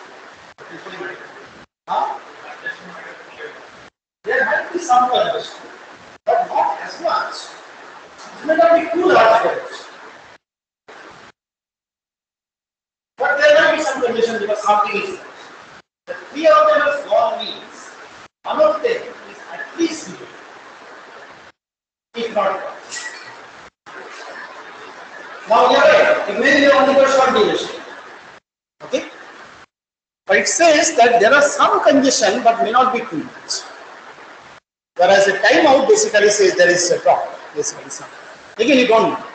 Huh? There might be some congestion, but not as much. It may not be too large congestion. But there might be some congestion because something is. The 3 of them has gone means one of them is at least zero, if not one. Now you are right, it may be only for short duration. Okay? But it says that there are some congestion but may not be too much. Whereas a timeout basically says there is a drop, basically something. Again, you don't know.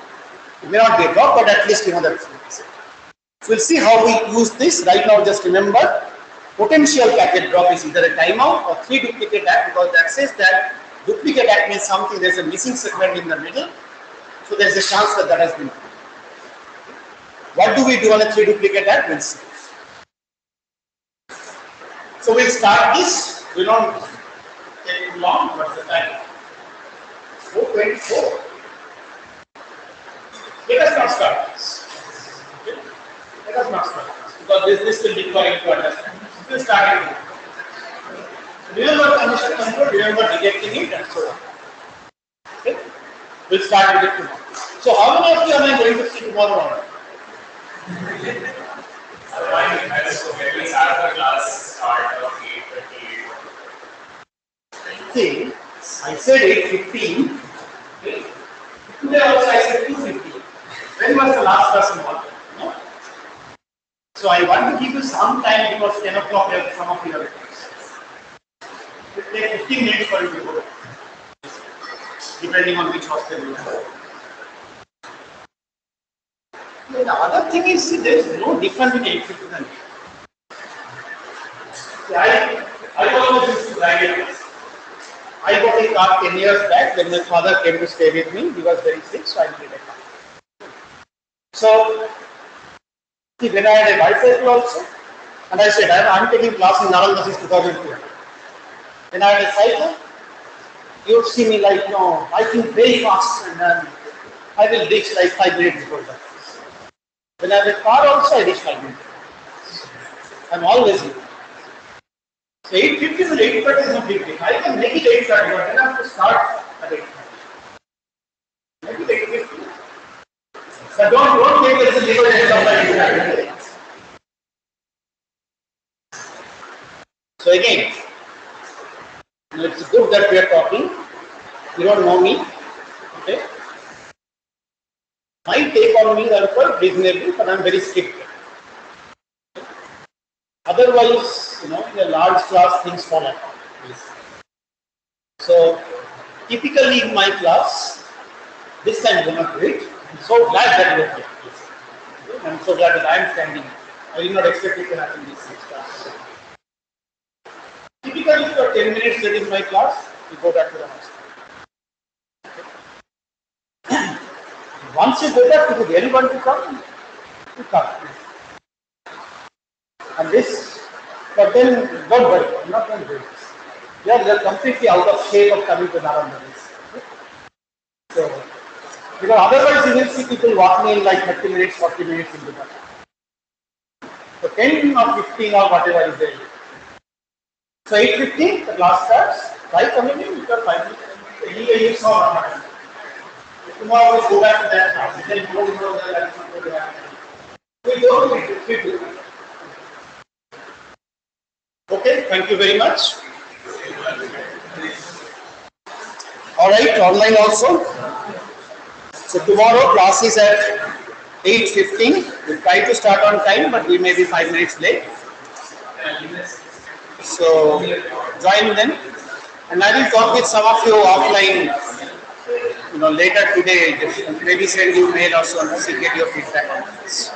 It may not be a drop, but at least you know that. So we'll see how we use this. Right now, just remember, potential packet drop is either a timeout or 3 duplicate ACK, because that says that duplicate ACK means something, there's a missing segment in the middle. So there's a chance that that has been. What do we do on a 3 duplicate ACK? We'll see. So we'll start this. We don't take too long. What's the time? 4:24. Let us not start this. Okay? Let us not start this because this will require you to understand. We'll start it. Remember condition control, remember rejecting it and so on. Okay? We'll start with it tomorrow. So how many of you am I going to see tomorrow morning? So maybe start the class start of 8:28. See, I said 8:15. Okay? Today also I said 2:15. When was the last class in morning? No? So I want to give you some time because 10 o'clock some of you are at it will take 15 minutes for you to go, depending on which hostel you are. The other thing is, see, there is no difference in 8:15 and 8. I always used to drive it. I got a car 10 years back when my father came to stay with me. He was very sick, so I needed a car. So, see, when I had a bicycle also, and I said, I'm taking class in Nalanda since 2002. When I had a cycle, you would see me like, biking very fast, and then I will reach like 5 minutes before that. When I have a car also, I reach 5 minutes. I'm always here. So 8:50 and 8:30 is no big deal. I can make it 8:30, but then I have to start at 8:30. Make it 8:50. So don't make it as a legal somebody. So again, it's good that we are talking. You don't know me. Okay? My take on me are quite reasonable, but I'm very strict. Otherwise, in a large class, things fall apart. So, typically in my class, this time we are not great. I'm so glad that we are here. I'm so glad that I am standing. I did not expect it to happen this class. Typically, for 10 minutes late in my class, we go back to the house. Once you go back, if you really want to come, you come. And this, but then don't worry, I'm not going to do this. They're completely out of shape of coming to Nalanda. So, because otherwise you will see people walking in like 30 minutes, 40 minutes into that. So 10 or 15 or whatever is there. So 8:15, the class starts. Try coming in, you got 5 minutes. Anyway, you saw what happened. Tomorrow we'll go back to that class. Then you know that that's not going to happen. We go to it. Okay, thank you very much. Alright, online also. So tomorrow class is at 8:15. We'll try to start on time, but we may be 5 minutes late. So join them. And I will talk with some of you offline, later today. Maybe send you mail or so to get your feedback on this.